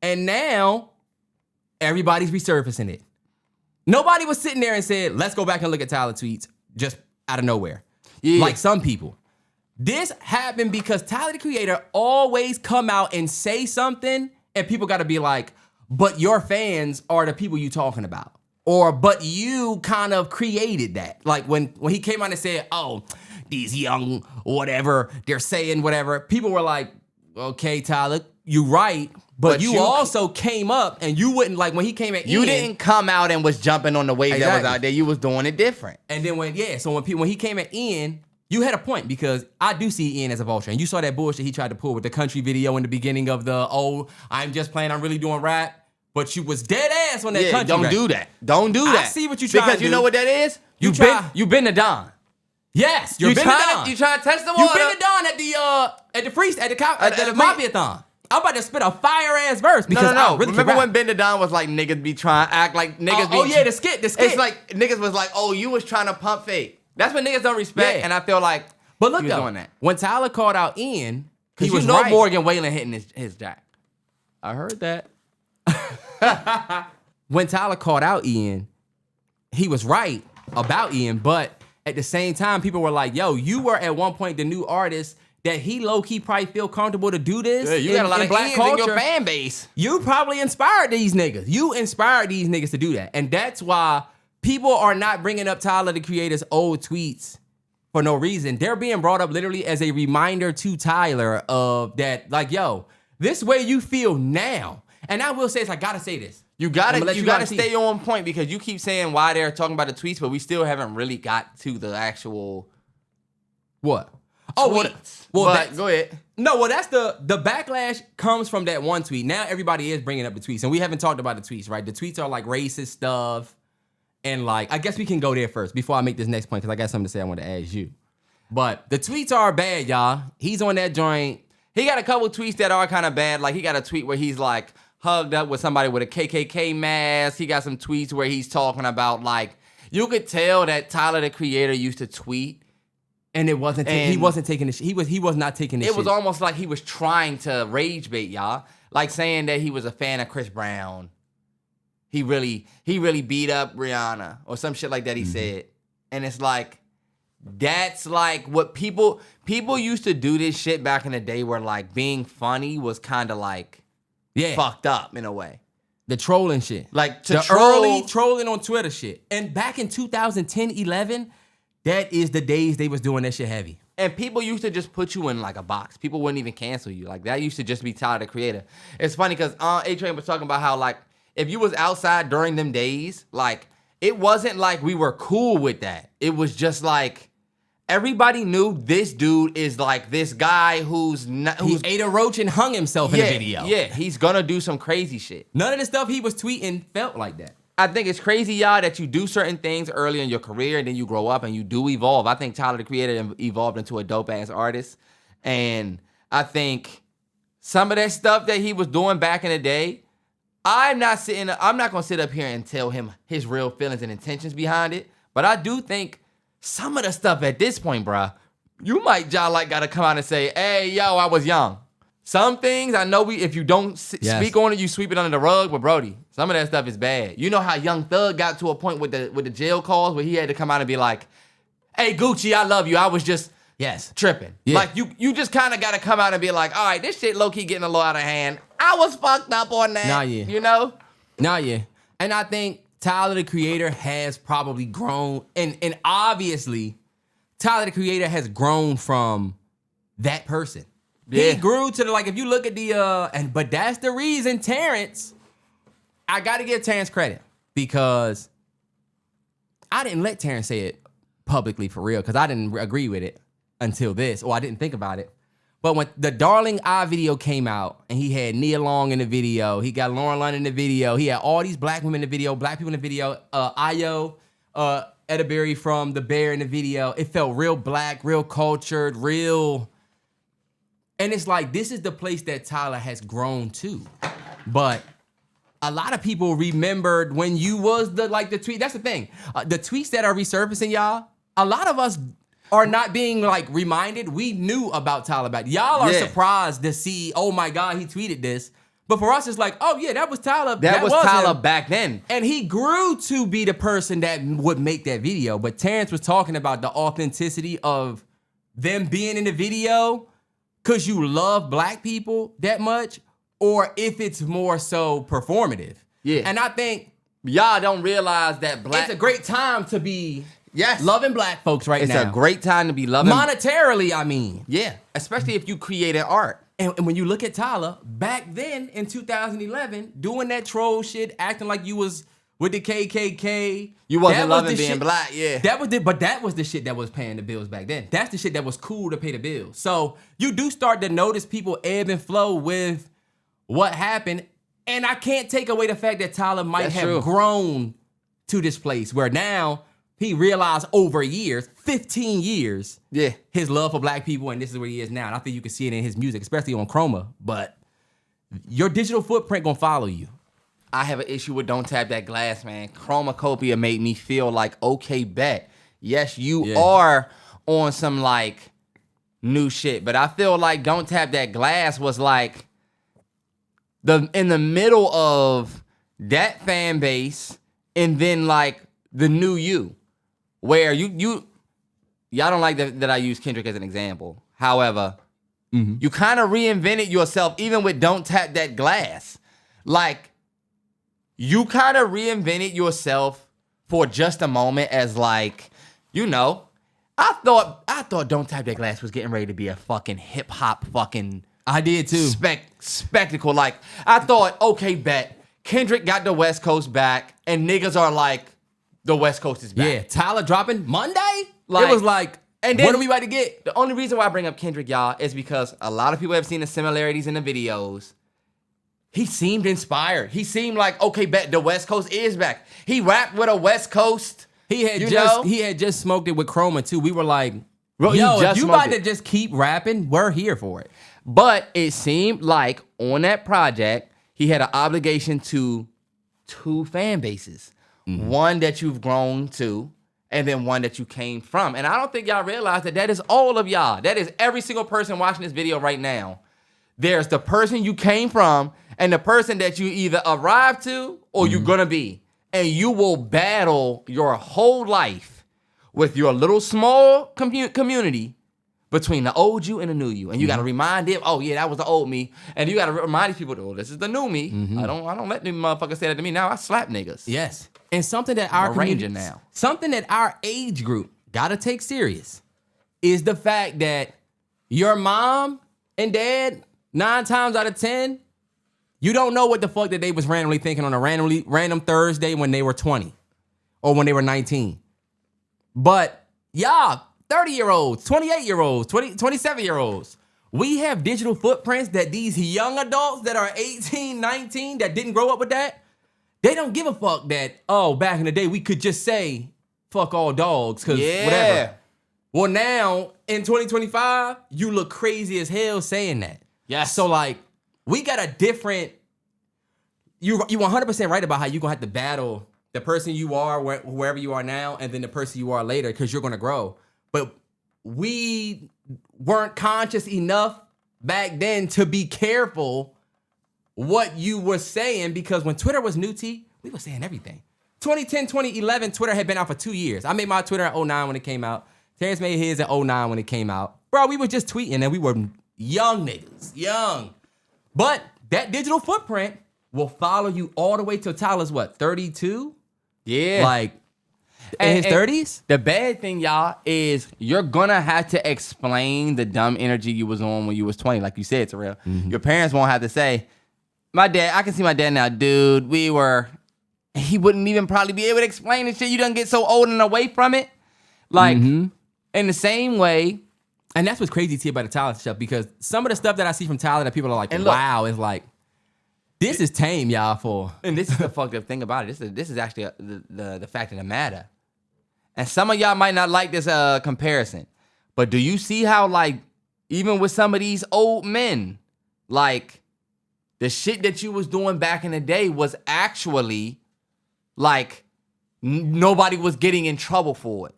and now everybody's resurfacing it. Nobody was sitting there and said, let's go back and look at Tyler tweets just out of nowhere. Yeah. Like some people. This happened because Tyler, the Creator, always come out and say something and people got to be like, but your fans are the people you talking about. Or, but you kind of created that. Like when he came out and said, oh, these young whatever, they're saying whatever. People were like, okay, Tyler, you right. But you also came up and you wouldn't, like when he came at you didn't come out and was jumping on the wave that was out there. You was doing it different. And then when he came at Ian, you had a point, because I do see Ian as a vulture. And you saw that bullshit he tried to pull with the country video in the beginning of the, oh, I'm just playing, I'm really doing rap. But you was dead ass on that country. Don't do that. Don't do that. I see what you trying to do. Because you know what that is? You've been the Don. Yes, you've been the Don. You trying to test the water? You've been the Don at the Mafia-thon. I'm about to spit a fire ass verse because no. Really remember when Ben the Don was like, niggas be trying to act like niggas be... Oh yeah, the skit. It's like niggas was like, oh, you was trying to pump fake. That's what niggas don't respect, and I feel like but look he was doing that. When Tyler called out Ian, he was right. Morgan Whalen hitting his jack. I heard that. When Tyler called out Ian, he was right about Ian, but at the same time, people were like, yo, you were at one point the new artist that he low-key probably feel comfortable to do this. Yeah, you got a lot of black Ians culture in your fan base. You probably inspired these niggas. You inspired these niggas to do that. And that's why people are not bringing up Tyler, the Creator's old tweets for no reason. They're being brought up literally as a reminder to Tyler of that, like, yo, this way you feel now. And I will say this, I gotta say this. You gotta stay on point because you keep saying why they're talking about the tweets, but we still haven't really got to the actual what? Tweets. Go ahead. No, well, that's the backlash comes from that one tweet. Now everybody is bringing up the tweets, and we haven't talked about the tweets, right? The tweets are like racist stuff, and like I guess we can go there first before I make this next point because I got something to say I want to ask you. But the tweets are bad, y'all. He's on that joint. He got a couple tweets that are kind of bad. Like he got a tweet where he's like hugged up with somebody with a KKK mask. He got some tweets where he's talking about like you could tell that Tyler the Creator used to tweet. And it wasn't. He wasn't taking the shit. He was not taking the shit. It was almost like he was trying to rage bait y'all, like saying that he was a fan of Chris Brown. He really beat up Rihanna or some shit like that. He said, and it's like that's like what people used to do this shit back in the day, where like being funny was kind of like fucked up in a way. The trolling shit, like early trolling on Twitter shit, and back in 2010, 11. That is the days they was doing that shit heavy. And people used to just put you in like a box. People wouldn't even cancel you. Like that used to just be Tyler the Creator. It's funny because A-Train was talking about how like if you was outside during them days, like it wasn't like we were cool with that. It was just like everybody knew this dude is like this guy who's ate a roach and hung himself in a video. Yeah, he's gonna do some crazy shit. None of the stuff he was tweeting felt like that. I think it's crazy, y'all, that you do certain things early in your career and then you grow up and you do evolve. I think Tyler the Creator evolved into a dope-ass artist. And I think some of that stuff that he was doing back in the day, I'm not going to sit up here and tell him his real feelings and intentions behind it. But I do think some of the stuff at this point, bruh, you might got to come out and say, hey, yo, I was young. Some things, I know if you don't speak on it, you sweep it under the rug. But Brody, some of that stuff is bad. You know how Young Thug got to a point with the jail calls where he had to come out and be like, "Hey Gucci, I love you. I was just tripping." Yeah. Like you just kind of got to come out and be like, "All right, this shit low key getting a little out of hand. I was fucked up on that." Nah, yeah. You know? Nah, yeah. And I think Tyler the Creator has probably grown, and obviously Tyler the Creator has grown from that person. Yeah. He grew to like if you look at but that's the reason Terrance, I gotta give Terrance credit because I didn't let Terrance say it publicly for real because I didn't agree with it until this, or I didn't think about it. But when the Darling I video came out and he had Nia Long in the video, he got Lauren London in the video, he had all these black women in the video, black people in the video, Ayo, Edaberry from The Bear in the video. It felt real black, real cultured, real. And it's like, this is the place that Tyler has grown to. But a lot of people remembered when you was the tweet. That's the thing. The tweets that are resurfacing, y'all, a lot of us are not being like reminded. We knew about Tyler back. Y'all are surprised to see, oh my God, he tweeted this. But for us, it's like, oh yeah, that was Tyler. That was Tyler him. Back then. And he grew to be the person that would make that video. But Terrance was talking about the authenticity of them being in the video because you love black people that much, or if it's more so performative. Yeah. And I think y'all don't realize that it's a great time to be loving black folks now. It's a great time to be loving. Monetarily, I mean. Yeah, especially if you create an art. And when you look at Tyler, back then in 2011, doing that troll shit, acting like you was with the KKK. You wasn't loving being black, yeah. But that was the shit that was paying the bills back then. That's the shit that was cool to pay the bills. So you do start to notice people ebb and flow with what happened. And I can't take away the fact that Tyler might have grown to this place where now he realized over years, 15 years, his love for black people, and this is where he is now. And I think you can see it in his music, especially on Chroma. But your digital footprint gonna follow you. I have an issue with Don't Tap That Glass, man. Chromacopia made me feel like, okay, bet. Yes, you are on some like new shit. But I feel like Don't Tap That Glass was like in the middle of that fan base and then like the new you. Where y'all don't like that I use Kendrick as an example. However, you kind of reinvented yourself even with Don't Tap That Glass. Like, you kind of reinvented yourself for just a moment as like, you know, I thought Don't Tap That Glass was getting ready to be a fucking hip hop fucking I did too. Spectacle. Like, I thought, okay, bet. Kendrick got the West Coast back, and niggas are like, the West Coast is back. Yeah, Tyler dropping Monday? Like, it was like, and then, what are we about to get? The only reason why I bring up Kendrick, y'all, is because a lot of people have seen the similarities in the videos. He seemed inspired. He seemed like, okay, bet the West Coast is back. He rapped with a West Coast. He had just smoked it with Chroma too. We were like, yo, if you about to just keep rapping, we're here for it. But it seemed like on that project, he had an obligation to 2 fan bases. Mm-hmm. One that you've grown to, and then one that you came from. And I don't think y'all realize that is all of y'all. That is every single person watching this video right now. There's the person you came from and the person that you either arrived to or you're gonna be. And you will battle your whole life with your little small community between the old you and the new you. And you gotta remind them, oh yeah, that was the old me. And you gotta remind these people, oh, this is the new me. Mm-hmm. I don't let them motherfuckers say that to me. Now I slap niggas. Yes. And something that our community now, something that our age group gotta take serious is the fact that your mom and dad, 9 times out of 10, you don't know what the fuck that they was randomly thinking on a random Thursday when they were 20 or when they were 19. But y'all, 30-year-olds, 28-year-olds, 27-year-olds, we have digital footprints that these young adults that are 18, 19, that didn't grow up with that, they don't give a fuck that, oh, back in the day, we could just say, fuck all dogs, because whatever. Well, now, in 2025, you look crazy as hell saying that. Yeah. So, like, we got a different, you 100% right about how you're going to have to battle the person you are, wherever you are now, and then the person you are later, because you're going to grow. But we weren't conscious enough back then to be careful what you were saying, because when Twitter was new, we were saying everything. 2010, 2011, Twitter had been out for 2 years. I made my Twitter in 2009 when it came out. Terrance made his in 2009 when it came out. Bro, we were just tweeting and we were young niggas, young. But that digital footprint will follow you all the way till Tyler's what, 32? Yeah. Like, in his 30s? The bad thing, y'all, is you're gonna have to explain the dumb energy you was on when you was 20, like you said, Terrell. Mm-hmm. Your parents won't have to say, my dad, I can see my dad now, dude, he wouldn't even probably be able to explain the shit. You done get so old and away from it. Like, in the same way. And that's what's crazy to you about the Tyler stuff, because some of the stuff that I see from Tyler that people are like, wow, is like, this is tame, y'all, for. And this is the fucked up thing about it. This is actually the fact of the matter. And some of y'all might not like this comparison, but do you see how, like, even with some of these old men, like, the shit that you was doing back in the day was actually, like, nobody was getting in trouble for it.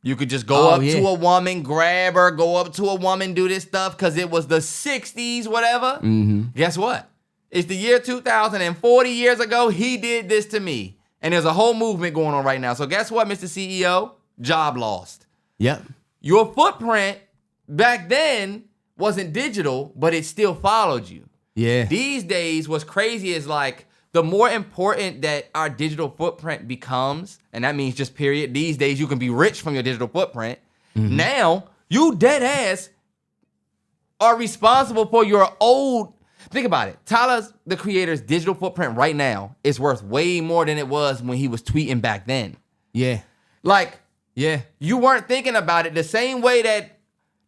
You could just go up to a woman, grab her, go up to a woman, do this stuff, because it was the 60s, whatever. Mm-hmm. Guess what? It's the year 2000, and 40 years ago, he did this to me. And there's a whole movement going on right now. So guess what, Mr. CEO? Job lost. Yep. Your footprint back then wasn't digital, but it still followed you. Yeah. These days, what's crazy is, like, the more important that our digital footprint becomes, and that means just period, these days you can be rich from your digital footprint. Mm-hmm. Now, you dead ass are responsible for your old. Think about it. Tyler, the creator's digital footprint right now is worth way more than it was when he was tweeting back then. Yeah. Like, yeah, you weren't thinking about it the same way that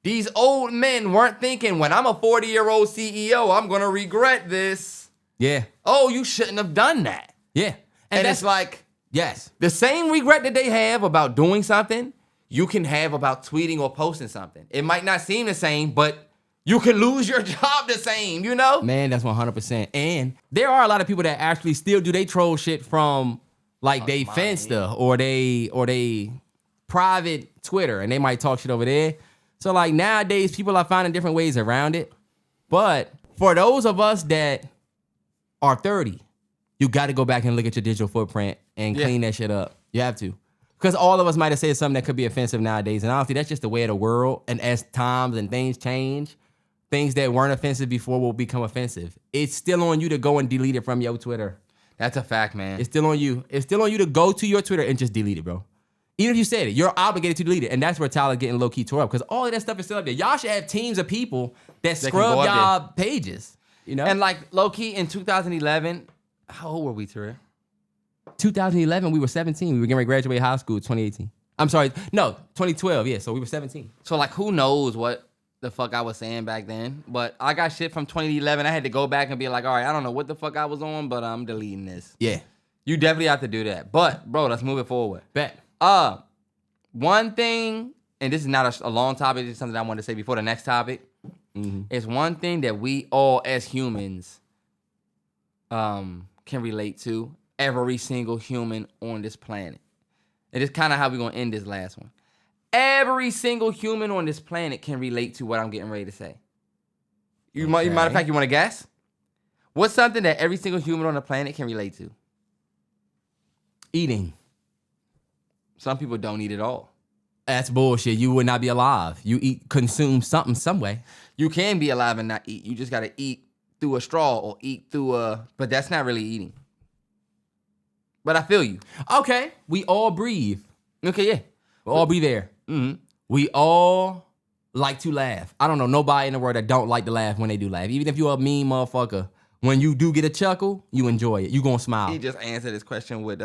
these old men weren't thinking, when I'm a 40-year-old CEO, I'm going to regret this. Yeah. Oh, you shouldn't have done that. Yeah. And it's like, yes, the same regret that they have about doing something, you can have about tweeting or posting something. It might not seem the same, but you can lose your job the same, you know? Man, that's 100%. And there are a lot of people that actually still do they troll shit from, like, they Finsta or they private Twitter, and they might talk shit over there. So, like, nowadays, people are finding different ways around it. But for those of us that are 30, you got to go back and look at your digital footprint and clean that shit up. You have to. Because all of us might have said something that could be offensive nowadays. And honestly, that's just the way of the world. And as times and things change, things that weren't offensive before will become offensive. It's still on you to go and delete it from your Twitter. That's a fact, man. It's still on you. It's still on you to go to your Twitter and just delete it, bro. Even if you said it, you're obligated to delete it. And that's where Tyler's getting low-key tore up. Because all of that stuff is still up there. Y'all should have teams of people that scrub y'all pages. You know? And, like, low-key in 2011, How old were we, Terrell? 2011, we were 17. We were getting ready to graduate high school 2018. I'm sorry, no, 2012, yeah, so we were 17. So, like, who knows what the fuck I was saying back then? But I got shit from 2011. I had to go back and be like, all right, I don't know what the fuck I was on, but I'm deleting this. Yeah. You definitely have to do that. But, bro, let's move it forward. Bet. One thing, and this is not a long topic, this is something I wanted to say before the next topic. It's one thing that we all as humans can relate to. Every single human on this planet. And it's kind of how we're going to end this last one. Every single human on this planet can relate to what I'm getting ready to say. Matter of fact, you want to guess? What's something that every single human on the planet can relate to? Eating. Some people don't eat at all. That's bullshit. You would not be alive. You consume something some way. You can be alive and not eat. You just got to eat through a straw or eat through but that's not really eating. But I feel you. Okay. We all breathe. Okay, yeah. We all breathe air. Mm-hmm. We all like to laugh. I don't know nobody in the world that don't like to laugh when they do laugh. Even if you're a mean motherfucker, when you do get a chuckle, you enjoy it. You gonna smile. He just answered this question with,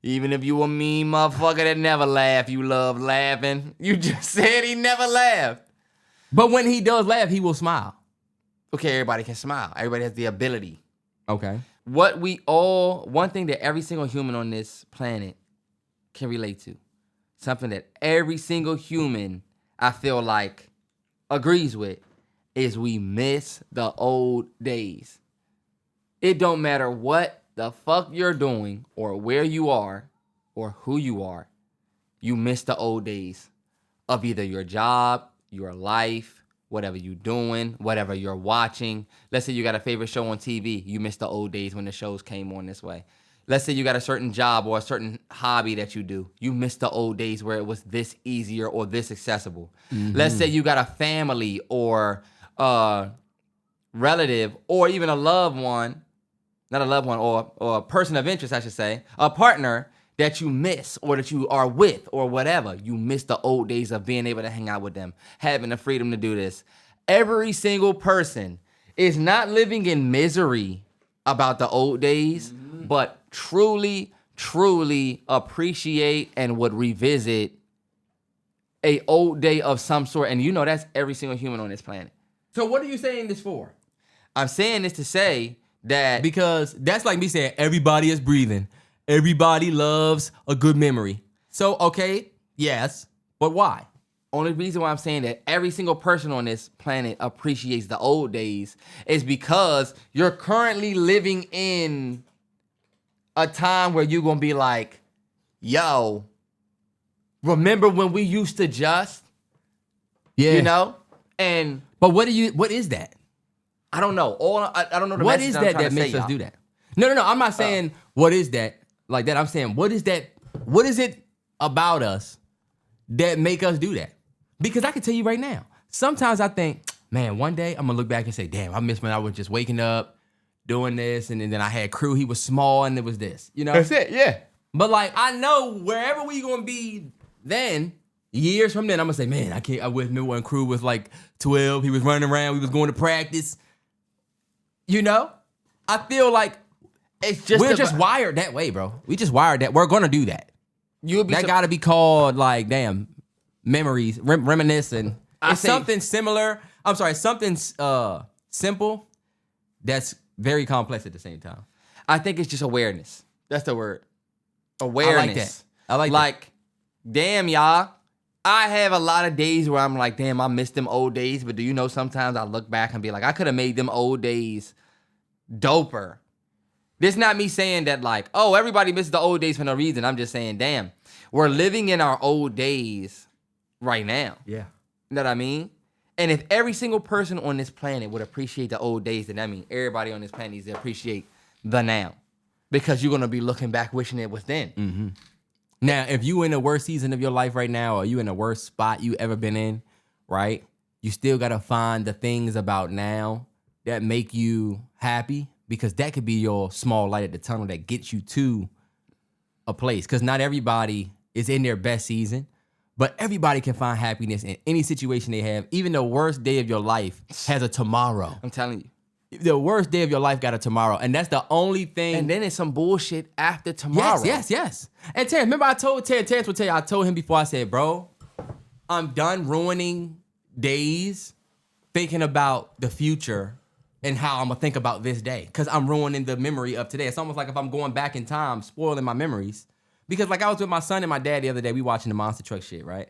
even if you a mean motherfucker that never laugh, you love laughing. You just said he never laughed. But when he does laugh, he will smile. Okay, everybody can smile. Everybody has the ability. Okay. One thing that every single human on this planet can relate to, something that every single human, I feel like, agrees with, is we miss the old days. It don't matter what the fuck you're doing or where you are or who you are, you miss the old days of either your job, your life, whatever you're doing, whatever you're watching. Let's say you got a favorite show on TV. You miss the old days when the shows came on this way. Let's say you got a certain job or a certain hobby that you do. You miss the old days where it was this easier or this accessible. Mm-hmm. Let's say you got a family or a relative or even a loved one, not a loved one, or a person of interest, I should say, a partner that you miss or that you are with or whatever. You miss the old days of being able to hang out with them, having the freedom to do this. Every single person is not living in misery about the old days, but truly, truly appreciate and would revisit a old day of some sort. And you know that's every single human on this planet. So what are you saying this for? I'm saying this to say that... Because that's like me saying everybody is breathing. Everybody loves a good memory. So, okay, yes, but why? Only reason why I'm saying that every single person on this planet appreciates the old days is because you're currently living in a time where you're going to be like, yo, remember when we used to just, you know? And but what is that? I don't know. I don't know the what message is I'm that trying that to makes say, us y'all. do that? No. I'm not saying what is that like that. I'm saying what is that? What is it about us that make us do that? Because I can tell you right now, sometimes I think, man, one day I'm gonna look back and say, damn, I miss when I was just waking up, doing this, and then I had crew. He was small, and it was this. You know, That's it. Yeah. But like I know wherever we gonna be then, years from then, I'm gonna say, man, I wish me when crew was like 12. He was running around. We was going to practice. You know, I feel like we're just wired that way, bro. We just wired that. We're gonna do that. That gotta be called like, damn, memories, reminiscing. It's something similar. I'm sorry, something simple that's very complex at the same time. I think it's just awareness. That's the word. Awareness. I like that. Like, damn, y'all. I have a lot of days where I'm like, damn, I miss them old days. But do you know sometimes I look back and be like, I could have made them old days doper. This not me saying that like, oh, everybody misses the old days for no reason. I'm just saying, damn, we're living in our old days right now. Yeah. You know what I mean? And if every single person on this planet would appreciate the old days, then that means everybody on this planet needs to appreciate the now. Because you're going to be looking back wishing it was then. Mm-hmm. Now, if you in the worst season of your life right now, or you in the worst spot you ever been in, right? You still got to find the things about now that make you happy, because that could be your small light at the tunnel that gets you to a place. Because not everybody is in their best season, but everybody can find happiness in any situation they have. Even the worst day of your life has a tomorrow. I'm telling you. the worst day of your life got a tomorrow, and that's the only thing. And then it's some bullshit after tomorrow. Yes. And Terrance, remember I told Terrance will tell you, I told him before, I said, bro, I'm done ruining days thinking about the future and how I'm gonna think about this day, because I'm ruining the memory of today. It's almost like if I'm going back in time, spoiling my memories. Because like I was with my son and my dad the other day, we watching the monster truck shit, right?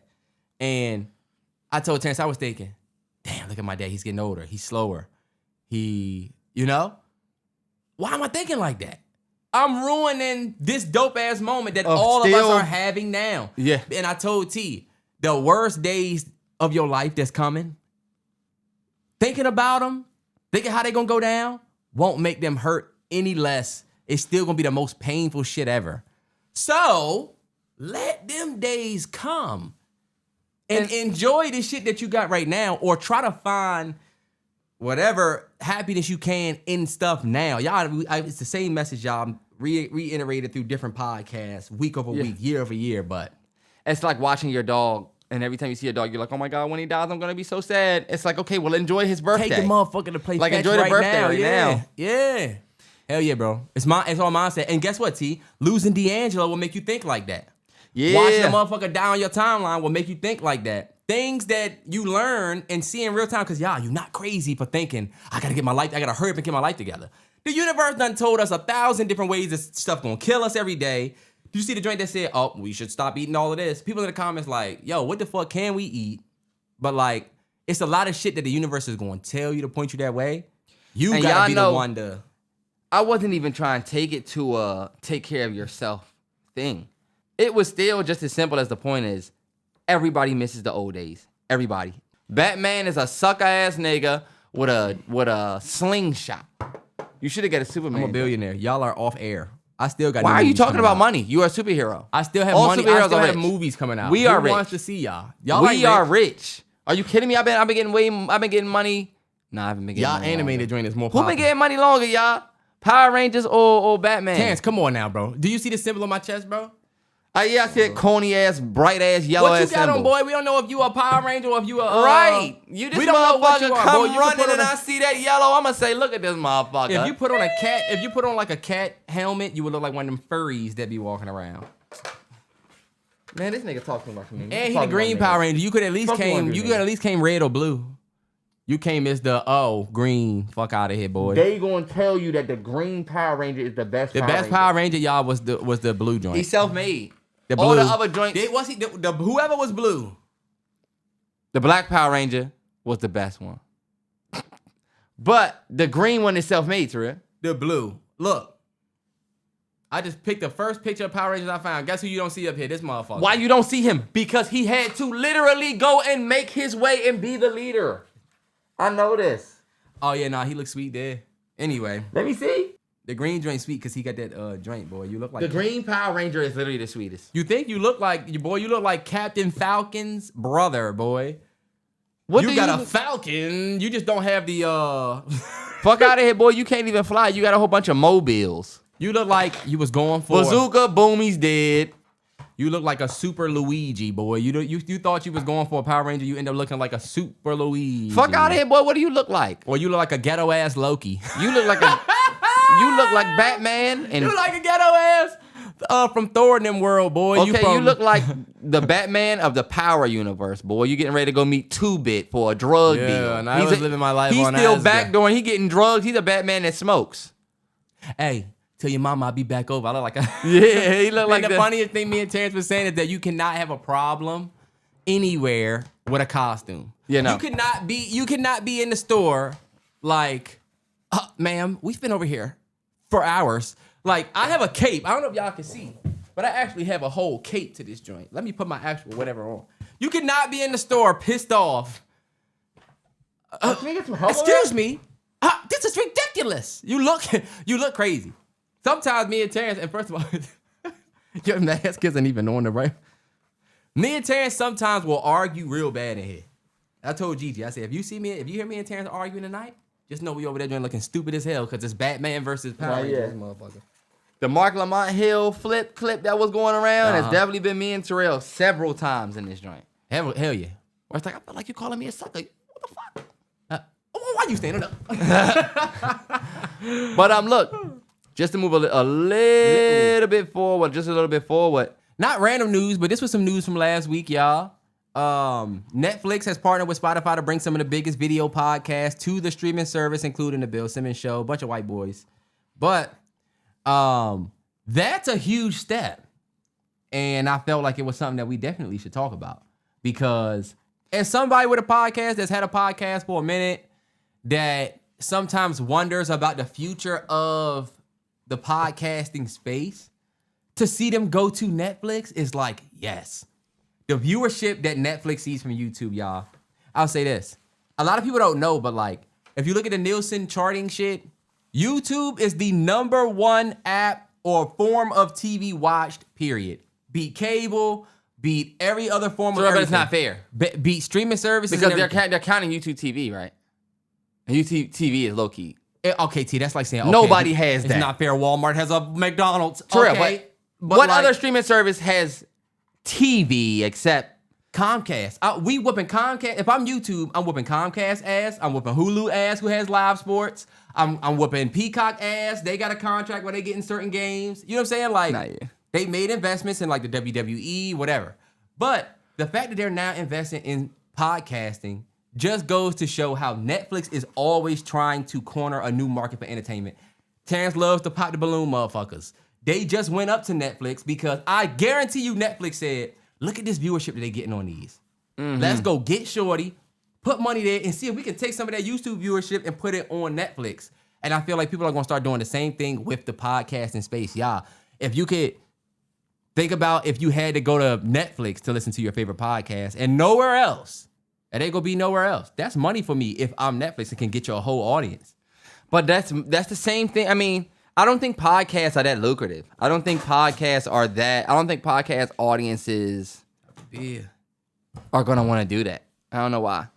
And I told Terrance, I was thinking, damn, look at my dad, he's getting older, he's slower. Why am I thinking like that? I'm ruining this dope ass moment that all of us are having now. Yeah. And I told T, the worst days of your life that's coming, thinking about them, thinking how they gonna go down, won't make them hurt any less. It's still gonna be the most painful shit ever. So let them days come and enjoy the shit that you got right now, or try to find whatever happiness you can in stuff now. Y'all, it's the same message y'all reiterated through different podcasts, week over week, year over year, but it's like watching your dog, and every time you see a dog, you're like, oh my God, when he dies, I'm gonna be so sad. It's like, okay, well, enjoy his birthday. take the motherfucker to play like, fetch enjoy the right birthday now. right now. Yeah. Hell yeah, bro. It's all mindset. And guess what, T? Losing D'Angelo will make you think like that. Yeah. Watching a motherfucker die on your timeline will make you think like that. Things that you learn and see in real time, because you're not crazy for thinking, I gotta hurry up and get my life together. The universe done told us 1,000 different ways this stuff gonna kill us every day. You see the joint that said, oh, we should stop eating all of this. People in the comments like, yo, what the fuck can we eat? But like, it's a lot of shit that the universe is gonna tell you to point you that way. You And gotta be y'all know, the one to... I wasn't even trying to take it to a take care of yourself thing. It was still just as simple as the point is, everybody misses the old days. Everybody. Batman is a sucker ass nigga with a slingshot. You should have got a Superman. I'm a billionaire. Y'all are off air. I still got. Why are you talking about out. money? You are a superhero. I still have All money. I superheroes still are have rich. movies coming out. We are Who rich. wants to see y'all? Y'all We like are rich. rich. Are you kidding me? I've been getting money. Nah, I haven't been getting Y'all money. animated joint is more Who popular. been getting money longer, y'all? Power Rangers or Batman? Terrance, come on now, bro. Do you see the symbol on my chest, bro? Yeah, I said corny ass, bright ass, yellow What ass you got symbol. on, boy? We don't know if you a Power Ranger or if you a Right. You just we don't know what motherfucker you are, come boy. You can running put on and a- I see that yellow, I'ma say, look at this motherfucker. If you put on like a cat helmet, you would look like one of them furries that be walking around. Man, this nigga talk too much to me. And he the green Power Ranger. You could at least came red or blue. You came as the green. Fuck out of here, boy. They gonna tell you that the green Power Ranger is the best. The best Power Ranger, y'all, was the blue joint. He's self-made. The All blue. the other joints. Whoever was blue. The black Power Ranger was the best one. But the green one is self-made, Terrell. The blue. Look. I just picked the first picture of Power Rangers I found. Guess who you don't see up here? This motherfucker. Why you don't see him? Because he had to literally go and make his way and be the leader. I know this. Oh yeah, nah, he looks sweet there. Anyway, Let me see. the green joint sweet because he got that joint, boy. You look like The green Power Ranger is literally the sweetest. You think you look like you look like Captain Falcon's brother, boy. What You got a Falcon. You just don't have the Fuck out of here, boy. You can't even fly. You got a whole bunch of mobiles. You look like you was going for Bazooka, boom, he's dead. You look like a Super Luigi, boy. You thought you was going for a Power Ranger. You end up looking like a Super Luigi. Fuck out of here, boy. What do you look like? Or you look like a ghetto ass Loki. You look like you look like Batman and You look like a ghetto ass from Thor in them world, boy. okay, you look like the Batman of the Power Universe, boy. You getting ready to go meet 2-Bit for a drug deal. Yeah, and I was living my life on He's still Asgard. backdooring. He getting drugs. He's a Batman that smokes. Hey, tell your mama I'll be back over. I look like a Yeah, he look like the funniest thing me and Terrance was saying is that you cannot have a problem anywhere with a costume. Yeah, no. You cannot be in the store like, ma'am, we spent over here for hours. Like, I have a cape. I don't know if y'all can see, but I actually have a whole cape to this joint. Let me put my actual whatever on. You cannot be in the store pissed off. Can we get some help? Excuse me. This is ridiculous. You look crazy. Sometimes me and Terrance, and first of all, your mask isn't even on the right. Me and Terrance sometimes will argue real bad in here. I told Gigi, I said, if you hear me and Terrance arguing tonight, just know we over there doing looking stupid as hell because it's Batman versus Power Rangers, motherfucker. The Mark Lamont Hill flip clip that was going around has definitely been me and Terrell several times in this joint. Hell yeah. Where it's like, I feel like you calling me a sucker. What the fuck? Why Why you standing up? But look, just to move a little bit forward, just a little bit forward. Not random news, but this was some news from last week, y'all. Netflix has partnered with Spotify to bring some of the biggest video podcasts to the streaming service, including the Bill Simmons Show, a bunch of white boys. But that's a huge step. And I felt like it was something that we definitely should talk about. Because as somebody with a podcast that's had a podcast for a minute, that sometimes wonders about the future of the podcasting space, to see them go to Netflix is like, yes. The viewership that Netflix sees from YouTube, y'all. I'll say this. A lot of people don't know, but like, if you look at the Nielsen charting shit, YouTube is the #1 app or form of TV watched, period. Beat cable, beat every other form of everything. But it's not fair. Beat streaming services. Because they're counting YouTube TV, right? And YouTube TV is low key. Okay, T, that's like saying okay, nobody has that. It's not fair. Walmart has a McDonald's. Terrell, okay, but what other streaming service has TV except Comcast? We whooping Comcast. If I'm YouTube, I'm whooping Comcast ass. I'm whooping Hulu ass, who has live sports. I'm whooping Peacock ass. They got a contract where they get in certain games. You know what I'm saying? Like, they made investments in like the WWE, whatever. But the fact that they're now investing in podcasting just goes to show how Netflix is always trying to corner a new market for entertainment. Terrance loves to pop the balloon, motherfuckers. They just went up to Netflix because I guarantee you Netflix said, look at this viewership that they're getting on these. Let's go get Shorty, put money there, and see if we can take some of that YouTube viewership and put it on Netflix. And I feel like people are going to start doing the same thing with the podcasting space. Y'all, if you could think about if you had to go to Netflix to listen to your favorite podcast and nowhere else, and they gonna be nowhere else. That's money for me if I'm Netflix and can get your whole audience. But that's the same thing. I mean, I don't think podcasts are that lucrative. I don't think podcast audiences are gonna want to do that. I don't know why.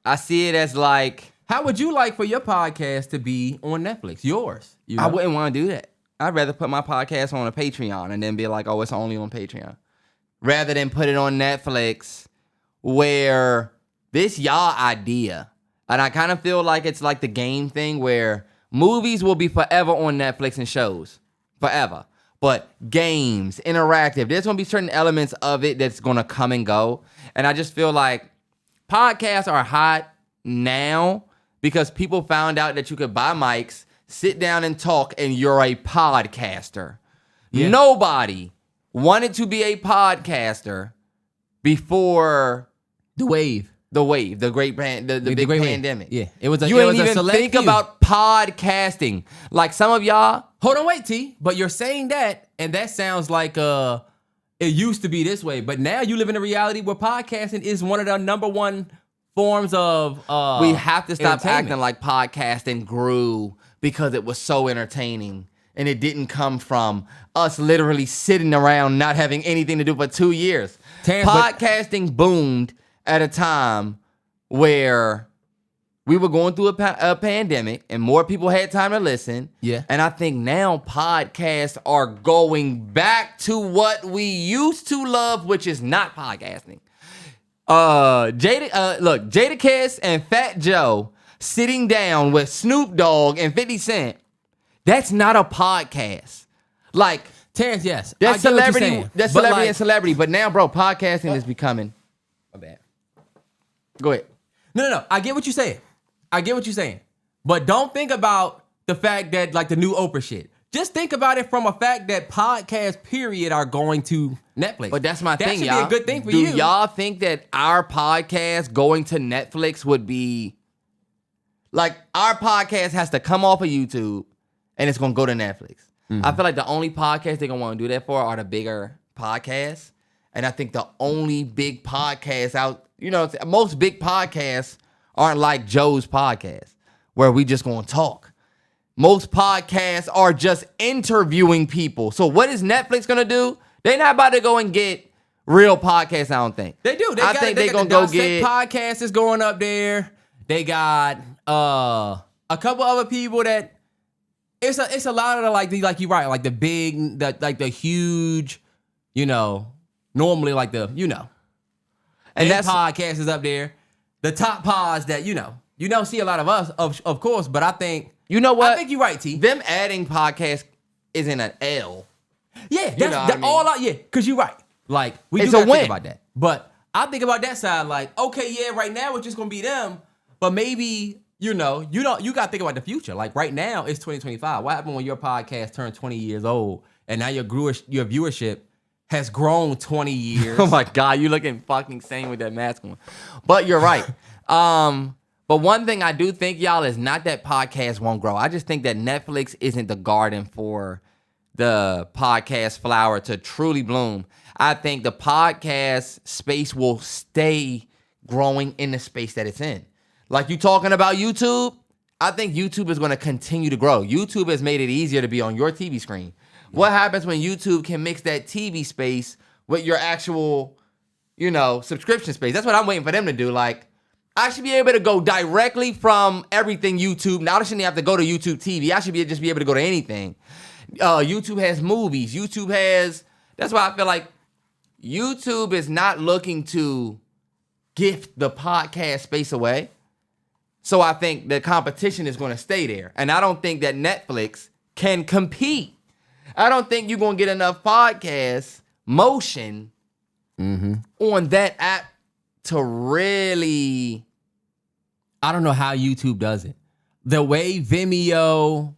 I see it as like, how would you like for your podcast to be on Netflix? Yours. You know? I wouldn't want to do that. I'd rather put my podcast on a Patreon and then be like, oh, it's only on Patreon. Rather than put it on Netflix where this y'all idea. And I kind of feel like it's like the game thing where movies will be forever on Netflix and shows. Forever. But games, interactive, there's going to be certain elements of it that's going to come and go. And I just feel like podcasts are hot now because people found out that you could buy mics, sit down and talk, and you're a podcaster. Yeah. Nobody wanted to be a podcaster before the wave. The big pandemic. Yeah, it was. You ain't even think about podcasting. Like some of y'all. Hold on, wait, T. But you're saying that, and that sounds like it used to be this way. But now you live in a reality where podcasting is one of the #1 forms of. We have to stop acting like podcasting grew because it was so entertaining, and it didn't come from us literally sitting around not having anything to do for 2 years. Podcasting boomed at a time where we were going through a pandemic and more people had time to listen. Yeah. And I think now podcasts are going back to what we used to love, which is not podcasting. Jadakiss and Fat Joe sitting down with Snoop Dogg and 50 Cent. That's not a podcast. Like, Terrance, yes. That's celebrity. That's celebrity and celebrity. But now, bro, podcasting is becoming. My bad. Go ahead. No. I get what you're saying. But don't think about the fact that, like, the new Oprah shit. Just think about it from a fact that podcasts, period, are going to Netflix. But that's my thing, y'all. That should be a good thing for you. Do y'all think that our podcast going to Netflix would be... Like, our podcast has to come off of YouTube and it's going to go to Netflix. Mm-hmm. I feel like the only podcast they're going to want to do that for are the bigger podcasts. And I think the only big podcasts out... most big podcasts aren't like Joe's podcast, where we just gonna talk. Most podcasts are just interviewing people. So what is Netflix gonna do? They're not about to go and get real podcasts, I don't think. They do. I think they're gonna go get... podcast is going up there. They got a couple other people that... It's a lot of the, like you're right, like the big, the huge, normally like the, and that podcast is up there. The top pods that, You don't see a lot of us, of course, but I think You know what? I think you're right, T. Them adding podcasts isn't an L. Yeah, You know what I mean? Yeah, because you're right. Like, we It's do a gotta win. think about that. But I think about that side, like, okay, yeah, right now it's just gonna be them, but maybe, you gotta think about the future. Like, right now it's 2025. What happened when your podcast turned 20 years old and now your viewership has grown 20 years? Oh my God, you looking fucking sane with that mask on. But you're right. But one thing I do think, y'all, is not that podcasts won't grow. I just think that Netflix isn't the garden for the podcast flower to truly bloom. I think the podcast space will stay growing in the space that it's in. Like you talking about YouTube, I think YouTube is going to continue to grow. YouTube has made it easier to be on your TV screen. Yeah. What happens when YouTube can mix that TV space with your actual, subscription space? That's what I'm waiting for them to do. Like, I should be able to go directly from everything YouTube. Now I shouldn't have to go to YouTube TV. I should just be able to go to anything. YouTube has movies. That's why I feel like YouTube is not looking to gift the podcast space away. So I think the competition is going to stay there. And I don't think that Netflix can compete. I don't think you're going to get enough podcast motion on that app to really... I don't know how YouTube does it. The way Vimeo,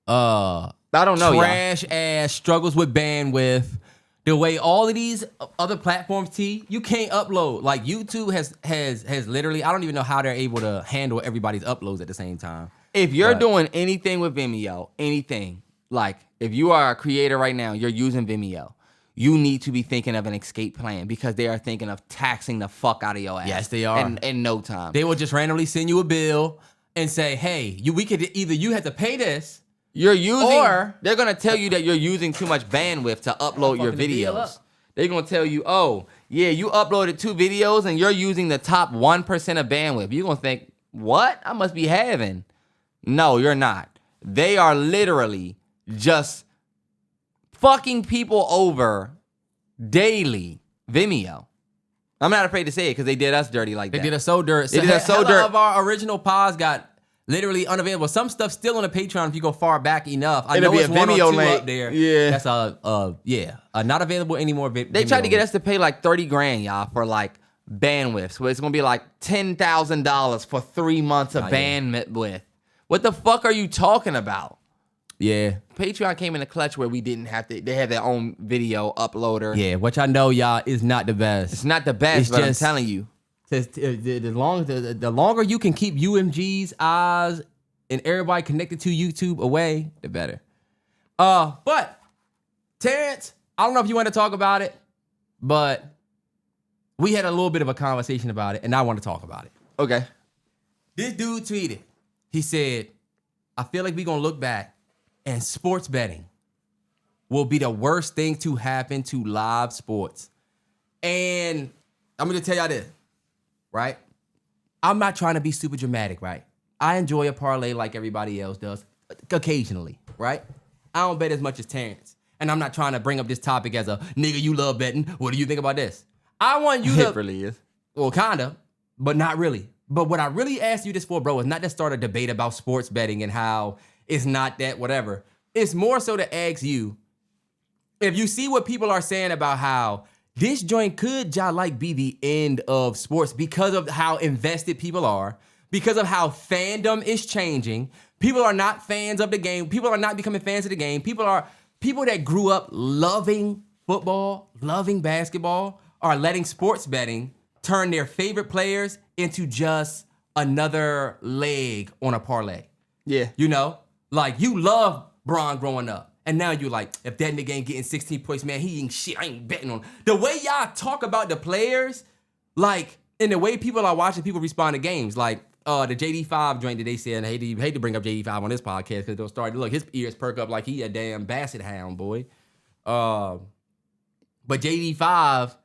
I don't know, trash ass struggles with bandwidth. The way all of these other platforms, you can't upload. Like YouTube has literally, I don't even know how they're able to handle everybody's uploads at the same time. If you're doing anything with Vimeo, anything, like if you are a creator right now, you're using Vimeo, you need to be thinking of an escape plan because they are thinking of taxing the fuck out of your ass. Yes, they are. In no time. They will just randomly send you a bill and say, hey, you have to pay this. They're gonna tell you that you're using too much bandwidth to upload your videos. They're gonna tell you, oh, yeah, you uploaded 2 videos and you're using the top 1% of bandwidth. You're gonna think, what? I must be having. No, you're not. They are literally just fucking people over daily. Vimeo. I'm not afraid to say it because they did us dirty like that. They did us so dirty. They did us so dirty. Of our original pods got literally unavailable. Some stuff still on the Patreon if you go far back enough. I It'll know be it's a one or Vimeo two link. up there. Yeah. That's not available anymore. They tried to get us to pay like $30,000, y'all, for like bandwidth. So it's gonna be like $10,000 for 3 months of bandwidth. What the fuck are you talking about? Yeah. Patreon came in a clutch where we didn't have to. They had their own video uploader. Yeah, which I know, y'all, is not the best. It's not the best, but I'm telling you. The longer you can keep UMG's eyes and everybody connected to YouTube away, the better. But Terrance, I don't know if you want to talk about it, but we had a little bit of a conversation about it, and I want to talk about it. Okay. This dude tweeted. He said, I feel like we're going to look back and sports betting will be the worst thing to happen to live sports. And I'm going to tell y'all this, right? I'm not trying to be super dramatic, right? I enjoy a parlay like everybody else does, occasionally, right? I don't bet as much as Terrance. And I'm not trying to bring up this topic as a, nigga, you love betting. What do you think about this? I want you to... It really is. Well, kind of, but not really. But what I really asked you this for, bro, is not to start a debate about sports betting and how it's not that whatever. It's more so to ask you, if you see what people are saying about how this joint could be the end of sports because of how invested people are, because of how fandom is changing. People are not fans of the game. People are not becoming fans of the game. People that grew up loving football, loving basketball, are letting sports betting turn their favorite players into just another leg on a parlay. Yeah. You know? Like, you love Bron growing up. And now you're like, if that nigga ain't getting 16 points, man, he ain't shit. I ain't betting on him. The way y'all talk about the players, like, and the way people are watching people respond to games, like the JD5 joint that they said, and I hate to bring up JD5 on this podcast because they'll start, look, his ears perk up like he a damn basset hound, boy. But JD5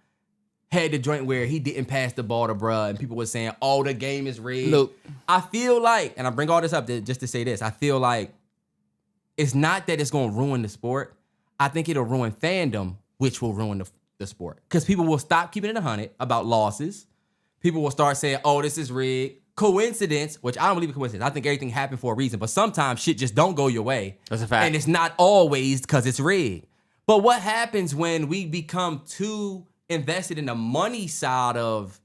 had the joint where he didn't pass the ball to bruh, and people were saying, oh, the game is rigged. Look, I feel like, and I bring all this up just to say this, I feel like it's not that it's going to ruin the sport. I think it'll ruin fandom, which will ruin the sport. Because people will stop keeping it 100 about losses. People will start saying, oh, this is rigged. coincidence, which I don't believe in coincidence. I think everything happened for a reason, but sometimes shit just don't go your way. That's a fact. And it's not always because it's rigged. But what happens when we become too invested in the money side of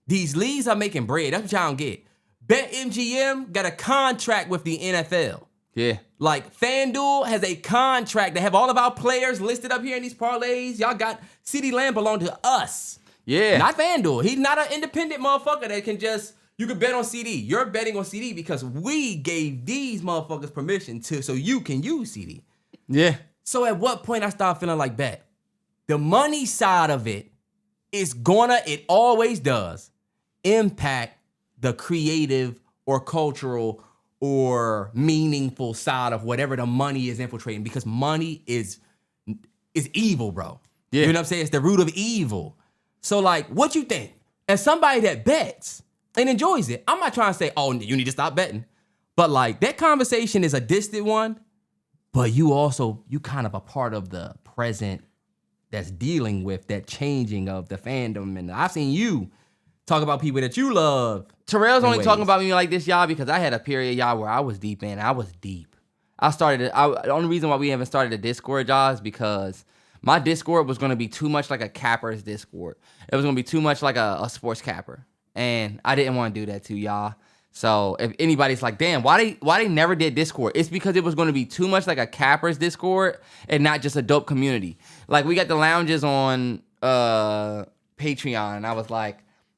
these leagues are making bread? That's what y'all don't get. BetMGM got a contract with the NFL. Yeah. Like FanDuel has a contract. They have all of our players listed up here in these parlays. Y'all got CeeDee Lamb belong to us. Yeah. Not FanDuel. He's not an independent motherfucker that can just, you can bet on CD. You're betting on CD because we gave these motherfuckers permission to, so you can use CD. Yeah. So at what point I start feeling like bet? The money side of it is it always does, impact the creative or cultural or meaningful side of whatever the money is infiltrating, because money is evil, bro. Yeah. You know what I'm saying? It's the root of evil. So like, what you think? As somebody that bets and enjoys it, I'm not trying to say, oh, you need to stop betting. But like, that conversation is a distant one, but you kind of a part of the present that's dealing with that changing of the fandom. And I've seen you talk about people that you love. Terrell's only talking about me like this, y'all, because I had a period, y'all, where I was deep in. I was deep. The only reason why we haven't started a Discord, y'all, is because my Discord was going to be too much like a capper's Discord. It was going to be too much like a sports capper. And I didn't want to do that to y'all. So if anybody's like, damn, why they never did Discord? It's because it was going to be too much like a capper's Discord and not just a dope community. Like, we got the lounges on Patreon, and I was like,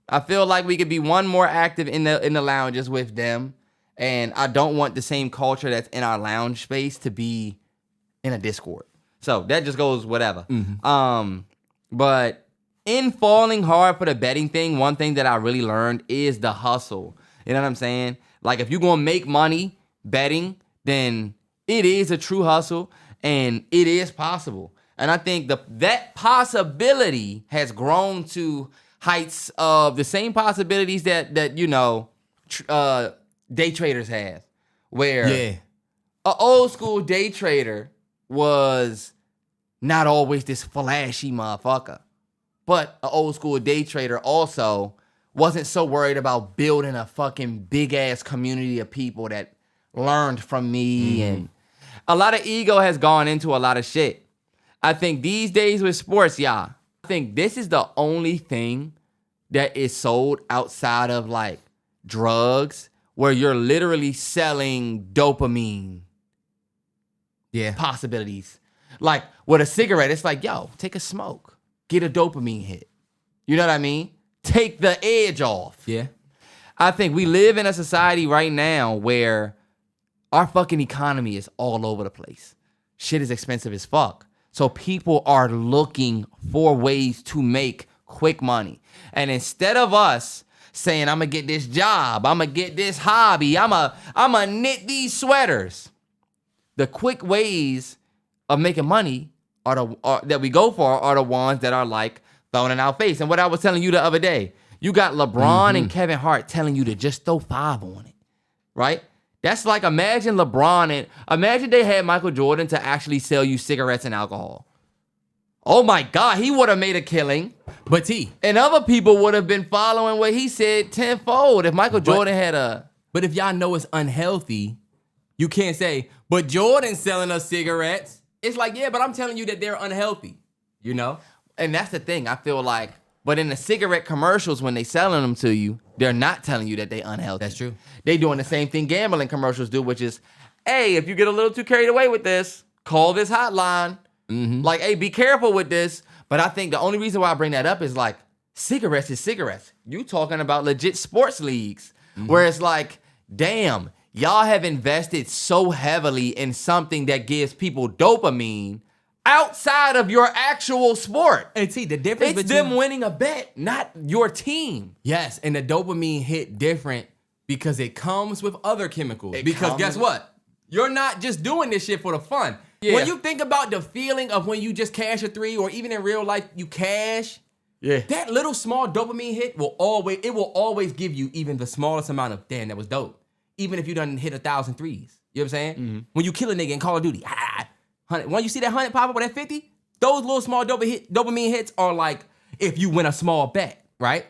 I feel like we could be one more active in the lounges with them, and I don't want the same culture that's in our lounge space to be in a Discord. So that just goes whatever. Mm-hmm. But in falling hard for the betting thing, one thing that I really learned is the hustle. You know what I'm saying? Like, if you're gonna make money betting, then it is a true hustle, and it is possible. And I think that possibility has grown to heights of the same possibilities that day traders have, where an old school day trader was not always this flashy motherfucker, but an old school day trader also wasn't so worried about building a fucking big ass community of people that learned from me. Mm-hmm. And a lot of ego has gone into a lot of shit. I think these days with sports, y'all, I think this is the only thing that is sold outside of like drugs, where you're literally selling dopamine possibilities. Like with a cigarette, it's like, yo, take a smoke, get a dopamine hit. You know what I mean? Take the edge off. Yeah. I think we live in a society right now where our fucking economy is all over the place. Shit is expensive as fuck. So people are looking for ways to make quick money. And instead of us saying, I'm gonna get this job, I'm gonna get this hobby, I'm gonna knit these sweaters, the quick ways of making money that we go for are the ones that are like thrown in our face. And what I was telling you the other day, you got LeBron and Kevin Hart telling you to just throw 5 on it, right? That's like, imagine imagine they had Michael Jordan to actually sell you cigarettes and alcohol. Oh my God, he would have made a killing. But and other people would have been following what he said tenfold if Michael Jordan had a... But if y'all know it's unhealthy, you can't say, but Jordan's selling us cigarettes. It's like, yeah, but I'm telling you that they're unhealthy, you know? And that's the thing, I feel like, but in the cigarette commercials, when they selling them to you, they're not telling you that they unhealthy. That's true. They doing the same thing gambling commercials do, which is, hey, if you get a little too carried away with this, call this hotline. Mm-hmm. Like, hey, be careful with this. But I think the only reason why I bring that up is like, cigarettes is cigarettes. You talking about legit sports leagues, where it's like, damn, y'all have invested so heavily in something that gives people dopamine outside of your actual sport. And see, the difference it's them winning a bet, not your team. Yes, and the dopamine hit different because it comes with other chemicals. Because guess what? You're not just doing this shit for the fun. Yeah. When you think about the feeling of when you just cash a 3, or even in real life you cash, that little small dopamine hit will always give you even the smallest amount of, damn, that was dope. Even if you done hit 1,000 threes. You know what I'm saying? Mm-hmm. When you kill a nigga in Call of Duty, 100. When you see that 100 pop up with that 50, those little small dopamine hits are like if you win a small bet, right?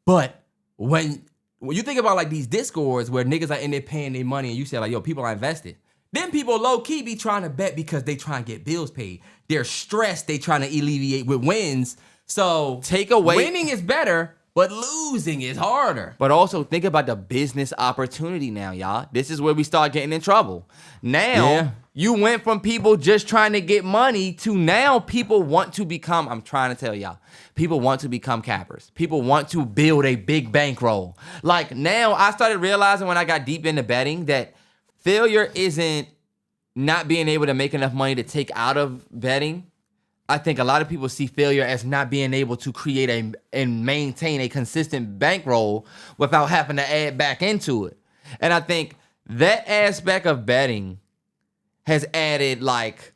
But when when you think about like these discords where niggas are in there paying their money and you say like, yo, people are invested. Then people low key be trying to bet because they trying to get bills paid. They're stressed. They trying to alleviate with wins. So take away winning is better, but losing is harder. But also think about the business opportunity now, y'all. This is where we start getting in trouble. Now, you went from people just trying to get money to now people want to become, I'm trying to tell y'all, people want to become cappers. People want to build a big bankroll. Like now I started realizing when I got deep into betting that failure isn't not being able to make enough money to take out of betting. I think a lot of people see failure as not being able to create and maintain a consistent bankroll without having to add back into it. And I think that aspect of betting has added like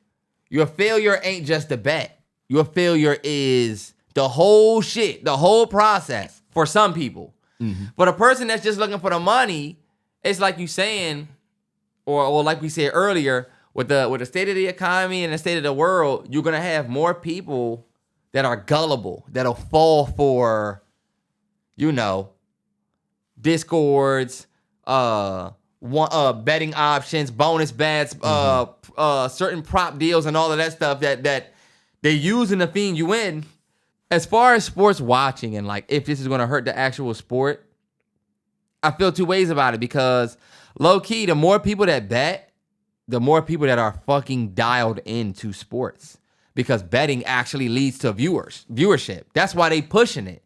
your failure ain't just a bet. Your failure is the whole shit, the whole process for some people. Mm-hmm. But a person that's just looking for the money, it's like you saying, or like we said earlier, with the state of the economy and the state of the world, you're gonna have more people that are gullible, that'll fall for, discords, betting options, bonus bets, certain prop deals, and all of that stuff that they're using to feed you in. As far as sports watching and like if this is gonna hurt the actual sport, I feel two ways about it because low key, the more people that bet, the more people that are fucking dialed into sports because betting actually leads to viewership. That's why they pushing it.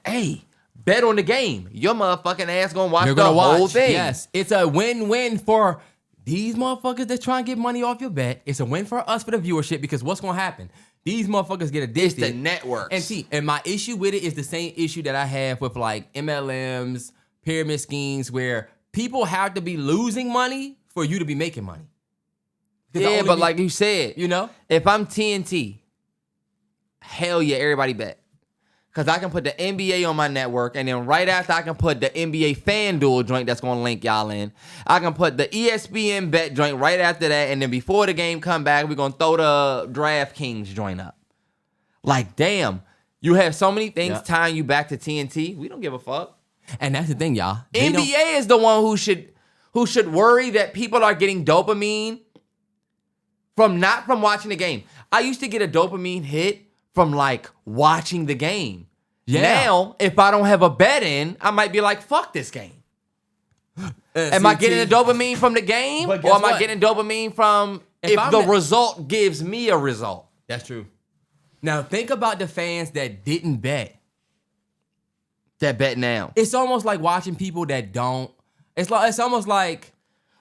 Hey, bet on the game. Your motherfucking ass gonna watch whole thing. Yes, it's a win-win for these motherfuckers that try and get money off your bet. It's a win for us for the viewership because what's gonna happen? These motherfuckers get addicted. It's the networks. And my issue with it is the same issue that I have with like MLMs, pyramid schemes, where people have to be losing money for you to be making money. Yeah, but like you said, if I'm TNT, hell yeah, everybody bet. Because I can put the NBA on my network, and then right after I can put the NBA FanDuel joint that's going to link y'all in. I can put the ESPN bet joint right after that, and then before the game come back, we're going to throw the DraftKings joint up. Like, damn, you have so many things tying you back to TNT. We don't give a fuck. And that's the thing, y'all. NBA is the one who should worry that people are getting dopamine from watching the game. I used to get a dopamine hit from like watching the game. Yeah. Now, if I don't have a bet in, I might be like, fuck this game. Am I getting a dopamine from the game? Or am I getting dopamine from if the result gives me a result? That's true. Now think about the fans that didn't bet. That bet now. It's almost like watching people that don't. It's almost like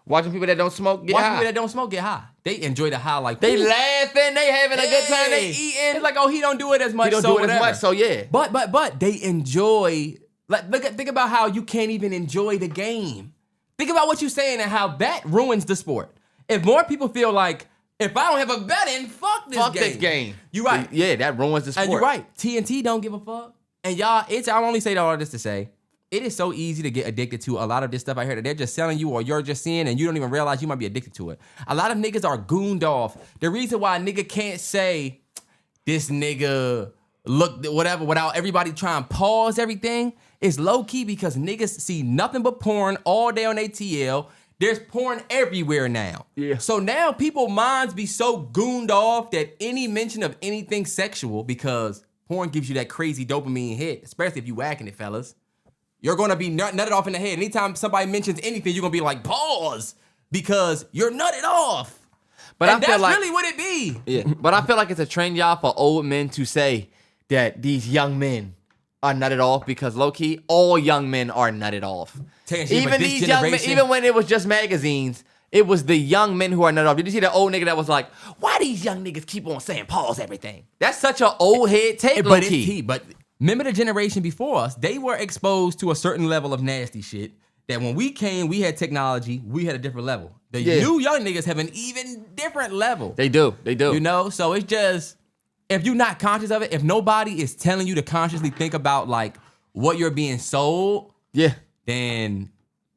watching people that don't smoke get high. Watching people that don't smoke get high. They enjoy the high like they laughing, they having a good time, they eating. It's like, oh, he don't do it as much. He don't do it as much, so yeah. But they enjoy. Like think about how you can't even enjoy the game. Think about what you're saying and how that ruins the sport. If more people feel like if I don't have a bet in, fuck this game. You right. Yeah, that ruins the sport. And you're right. TNT don't give a fuck. And y'all, I only say all this to say, it is so easy to get addicted to a lot of this stuff I hear that they're just selling you or you're just seeing and you don't even realize you might be addicted to it. A lot of niggas are gooned off. The reason why a nigga can't say this nigga look whatever without everybody trying to pause everything is low key because niggas see nothing but porn all day on ATL. There's porn everywhere now. Yeah. So now people's minds be so gooned off that any mention of anything sexual, because porn gives you that crazy dopamine hit, especially if you whacking it, fellas. You're going to be nutted off in the head. Anytime somebody mentions anything, you're going to be like, pause, because you're nutted off. But and that's really what it be. Yeah. But I feel like it's a trend, y'all, for old men to say that these young men are nutted off because low-key, all young men are nutted off. Even these young men, even when it was just magazines, it was the young men who are nutted off. Did you see that old nigga that was like, why these young niggas keep on saying pause everything? That's such an old head take, low-key. But remember the generation before us, they were exposed to a certain level of nasty shit that when we came, we had technology, we had a different level. The new young niggas have an even different level. They do. So it's just, if you're not conscious of it, if nobody is telling you to consciously think about like what you're being sold, then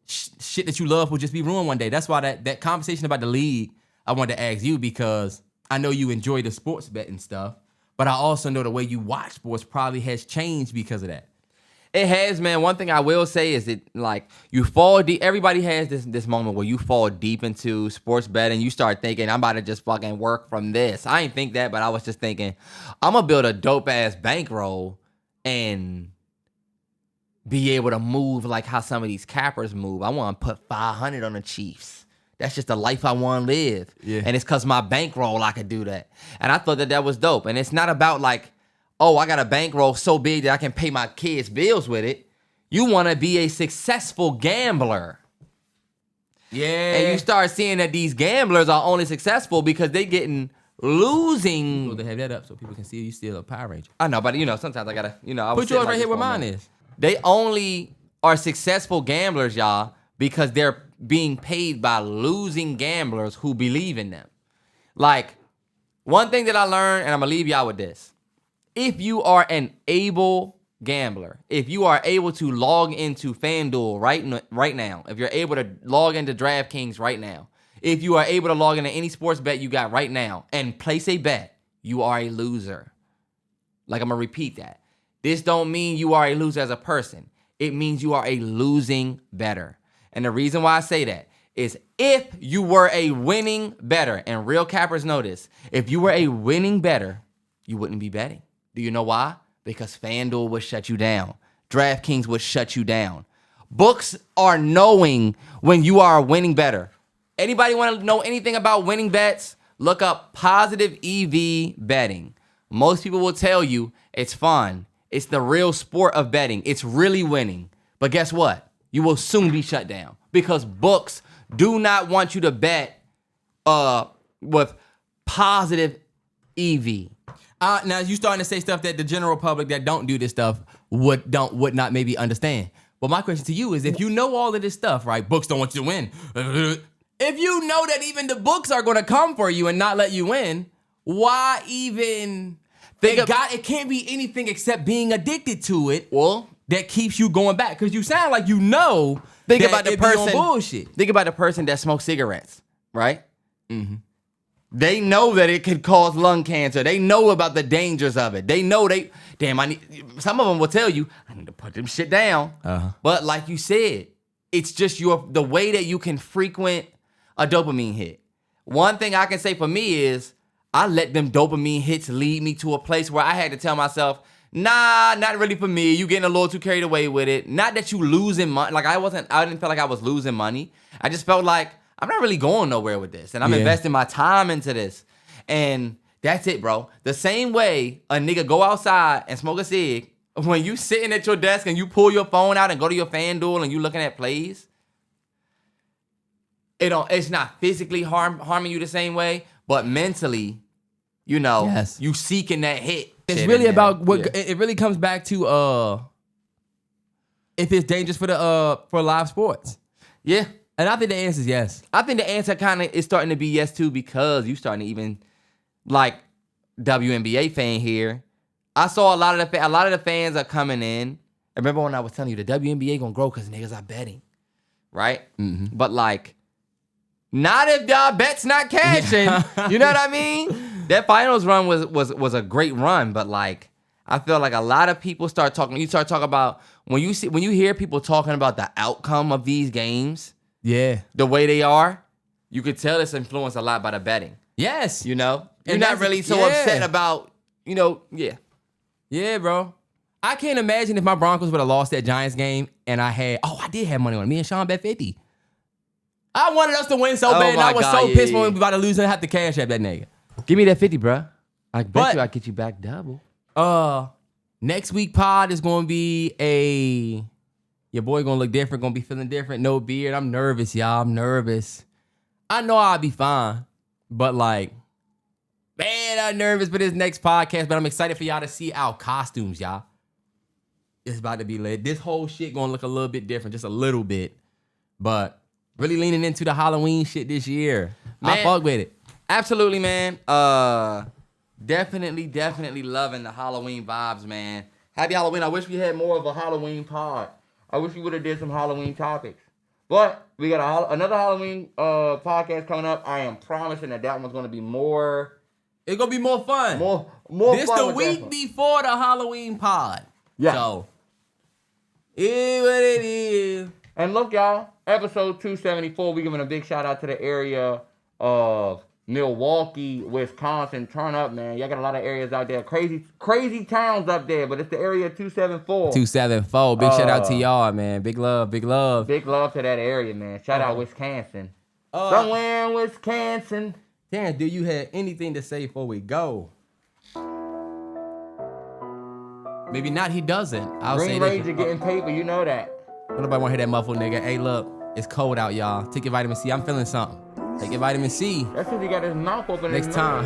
shit that you love will just be ruined one day. That's why that conversation about the league, I wanted to ask you because I know you enjoy the sports betting stuff. But I also know the way you watch sports probably has changed because of that. It has, man. One thing I will say is that, like, you fall deep. Everybody has this moment where you fall deep into sports betting. You start thinking, I'm about to just fucking work from this. I ain't think that, but I was just thinking, I'm gonna build a dope ass bankroll and be able to move like how some of these cappers move. I want to put 500 on the Chiefs. That's just the life I want to live. Yeah. And it's because my bankroll, I could do that. And I thought that was dope. And it's not about like, oh, I got a bankroll so big that I can pay my kids' bills with it. You want to be a successful gambler. Yeah. And you start seeing that these gamblers are only successful because they getting losing. So they have that up so people can see you still a Power Ranger. I know, but sometimes I gotta, I was Put yours sitting like right here this where for a mine minute. is. They only are successful gamblers, y'all, because they're being paid by losing gamblers who believe in them. Like, one thing that I learned, and I'm gonna leave y'all with this. If you are an able gambler, if you are able to log into FanDuel right now, if you're able to log into DraftKings right now, if you are able to log into any sports bet you got right now and place a bet, you are a loser. Like, I'm gonna repeat that. This don't mean you are a loser as a person. It means you are a losing bettor. And the reason why I say that is if you were a winning bettor, and real cappers know this, if you were a winning bettor, you wouldn't be betting. Do you know why? Because FanDuel would shut you down. DraftKings would shut you down. Books are knowing when you are a winning bettor. Anybody want to know anything about winning bets? Look up positive EV betting. Most people will tell you it's fun. It's the real sport of betting. It's really winning. But guess what? You will soon be shut down because books do not want you to bet with positive EV. Now you starting to say stuff that the general public that don't do this stuff would not maybe understand. But my question to you is, if you know all of this stuff, right? Books don't want you to win. If you know that even the books are going to come for you and not let you win, why even? It can't be anything except being addicted to it. Well, that keeps you going back because you sound like you know. Think that about the it be on person. Bullshit. Think about the person that smokes cigarettes, right? Mm-hmm. They know that it could cause lung cancer. They know about the dangers of it. They know some of them will tell you, I need to put them shit down. Uh-huh. But like you said, it's just the way that you can frequent a dopamine hit. One thing I can say for me is I let them dopamine hits lead me to a place where I had to tell myself, nah, not really for me. You getting a little too carried away with it. Not that you losing money. Like I didn't feel like I was losing money. I just felt like I'm not really going nowhere with this. And I'm investing my time into this. And that's it, bro. The same way a nigga go outside and smoke a cig, when you sitting at your desk and you pull your phone out and go to your FanDuel and you looking at plays, it's not physically harming you the same way, but mentally, Yes. you seeking that hit. It's really about what it really comes back to if it's dangerous for live sports. Yeah. And I think the answer is yes. I think the answer kind of is starting to be yes too, because you starting to even like WNBA fan here. I saw a lot of the fans are coming in. I remember when I was telling you the WNBA gonna grow because niggas are betting, right? Mm-hmm. But like, not if y'all bets not cashing. You know what I mean? That finals run was a great run, but like I feel like a lot of people start talking. You start talking about when you hear people talking about the outcome of these games. Yeah. The way they are, you could tell it's influenced a lot by the betting. Yes. You're not that's really so upset about, yeah. Yeah, bro. I can't imagine if my Broncos would have lost that Giants game and I did have money on it. Me and Sean bet 50. I wanted us to win so bad, and I was so pissed when we were about to lose and I have to cash at that nigga. Give me that 50, bro. I bet you I get you back double. Next week pod is going to be your boy going to look different, going to be feeling different, no beard. I'm nervous, y'all. I'm nervous. I know I'll be fine, but like, man, I'm nervous for this next podcast, but I'm excited for y'all to see our costumes, y'all. It's about to be lit. This whole shit going to look a little bit different, just a little bit, but really leaning into the Halloween shit this year. I fuck with it. Absolutely, man. Definitely loving the Halloween vibes, man. Happy Halloween. I wish we had more of a Halloween pod. I wish we would have did some Halloween topics. But we got another Halloween podcast coming up. I am promising that one's going to be more. It's going to be more fun. More this fun the week before the Halloween pod. Yeah. So Is what it is. And look, y'all, episode 274, we giving a big shout out to the area of Milwaukee, Wisconsin. Turn up, man. Y'all got a lot of areas out there. Crazy towns up there, but it's the area 274. 274. Big shout out to y'all, man. Big love, big love. Big love to that area, man. Shout out Wisconsin. Somewhere in Wisconsin. Terrance, do you have anything to say before we go? Maybe not, he doesn't. I'll say Green this. Ranger getting paper, you know that. Don't nobody want to hear that muffled nigga. Hey, look, it's cold out, y'all. Take your vitamin C. I'm feeling something. Take your vitamin C. That's because he got his mouth open. Next time.